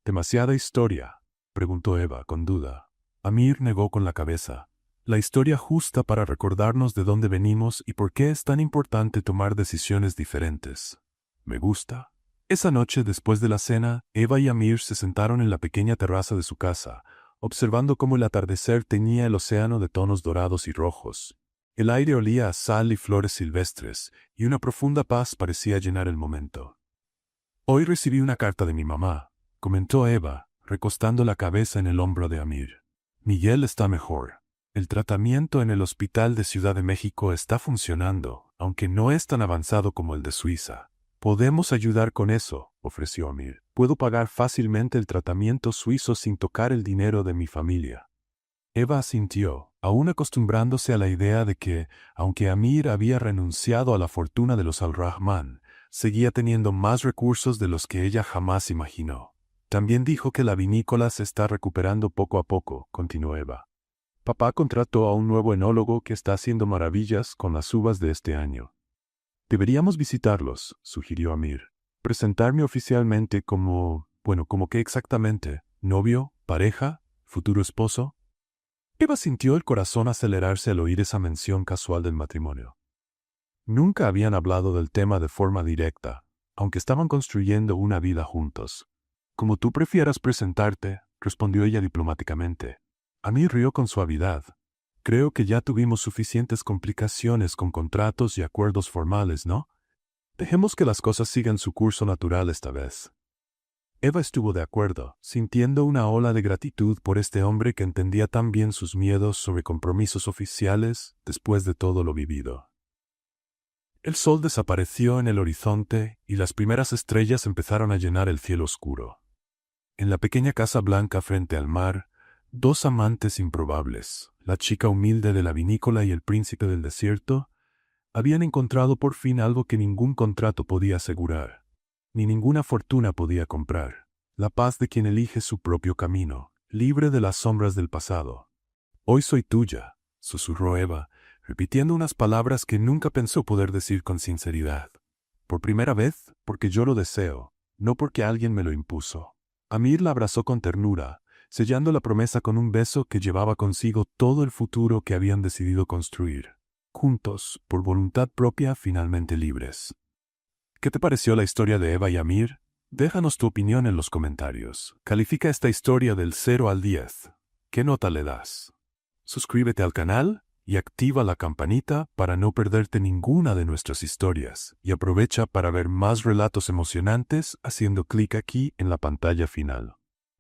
¿Demasiada historia?, preguntó Eva con duda. Amir negó con la cabeza. La historia justa para recordarnos de dónde venimos y por qué es tan importante tomar decisiones diferentes. Me gusta. Esa noche, después de la cena, Eva y Amir se sentaron en la pequeña terraza de su casa, observando cómo el atardecer teñía el océano de tonos dorados y rojos. El aire olía a sal y flores silvestres, y una profunda paz parecía llenar el momento. Hoy recibí una carta de mi mamá, comentó Eva, recostando la cabeza en el hombro de Amir. Miguel está mejor. El tratamiento en el hospital de Ciudad de México está funcionando, aunque no es tan avanzado como el de Suiza. Podemos ayudar con eso, ofreció Amir. Puedo pagar fácilmente el tratamiento suizo sin tocar el dinero de mi familia. Eva asintió, aún acostumbrándose a la idea de que, aunque Amir había renunciado a la fortuna de los Al-Rahman, seguía teniendo más recursos de los que ella jamás imaginó. También dijo que la vinícola se está recuperando poco a poco, continuó Eva. Papá contrató a un nuevo enólogo que está haciendo maravillas con las uvas de este año. Deberíamos visitarlos, sugirió Amir. Presentarme oficialmente como... ¿como qué exactamente? ¿Novio? ¿Pareja? ¿Futuro esposo? Eva sintió el corazón acelerarse al oír esa mención casual del matrimonio. Nunca habían hablado del tema de forma directa, aunque estaban construyendo una vida juntos. Como tú prefieras presentarte, respondió ella diplomáticamente. Amir rió con suavidad. Creo que ya tuvimos suficientes complicaciones con contratos y acuerdos formales, ¿no? Dejemos que las cosas sigan su curso natural esta vez. Eva estuvo de acuerdo, sintiendo una ola de gratitud por este hombre que entendía tan bien sus miedos sobre compromisos oficiales después de todo lo vivido. El sol desapareció en el horizonte y las primeras estrellas empezaron a llenar el cielo oscuro. En la pequeña casa blanca frente al mar, dos amantes improbables, la chica humilde de la vinícola y el príncipe del desierto, habían encontrado por fin algo que ningún contrato podía asegurar, ni ninguna fortuna podía comprar: la paz de quien elige su propio camino, libre de las sombras del pasado. Hoy soy tuya, susurró Eva, repitiendo unas palabras que nunca pensó poder decir con sinceridad. Por primera vez, porque yo lo deseo, no porque alguien me lo impuso. Amir la abrazó con ternura, sellando la promesa con un beso que llevaba consigo todo el futuro que habían decidido construir. Juntos, por voluntad propia, finalmente libres. ¿Qué te pareció la historia de Eva y Amir? Déjanos tu opinión en los comentarios. Califica esta historia del 0 al 10. ¿Qué nota le das? Suscríbete al canal y activa la campanita para no perderte ninguna de nuestras historias. Y aprovecha para ver más relatos emocionantes haciendo clic aquí en la pantalla final.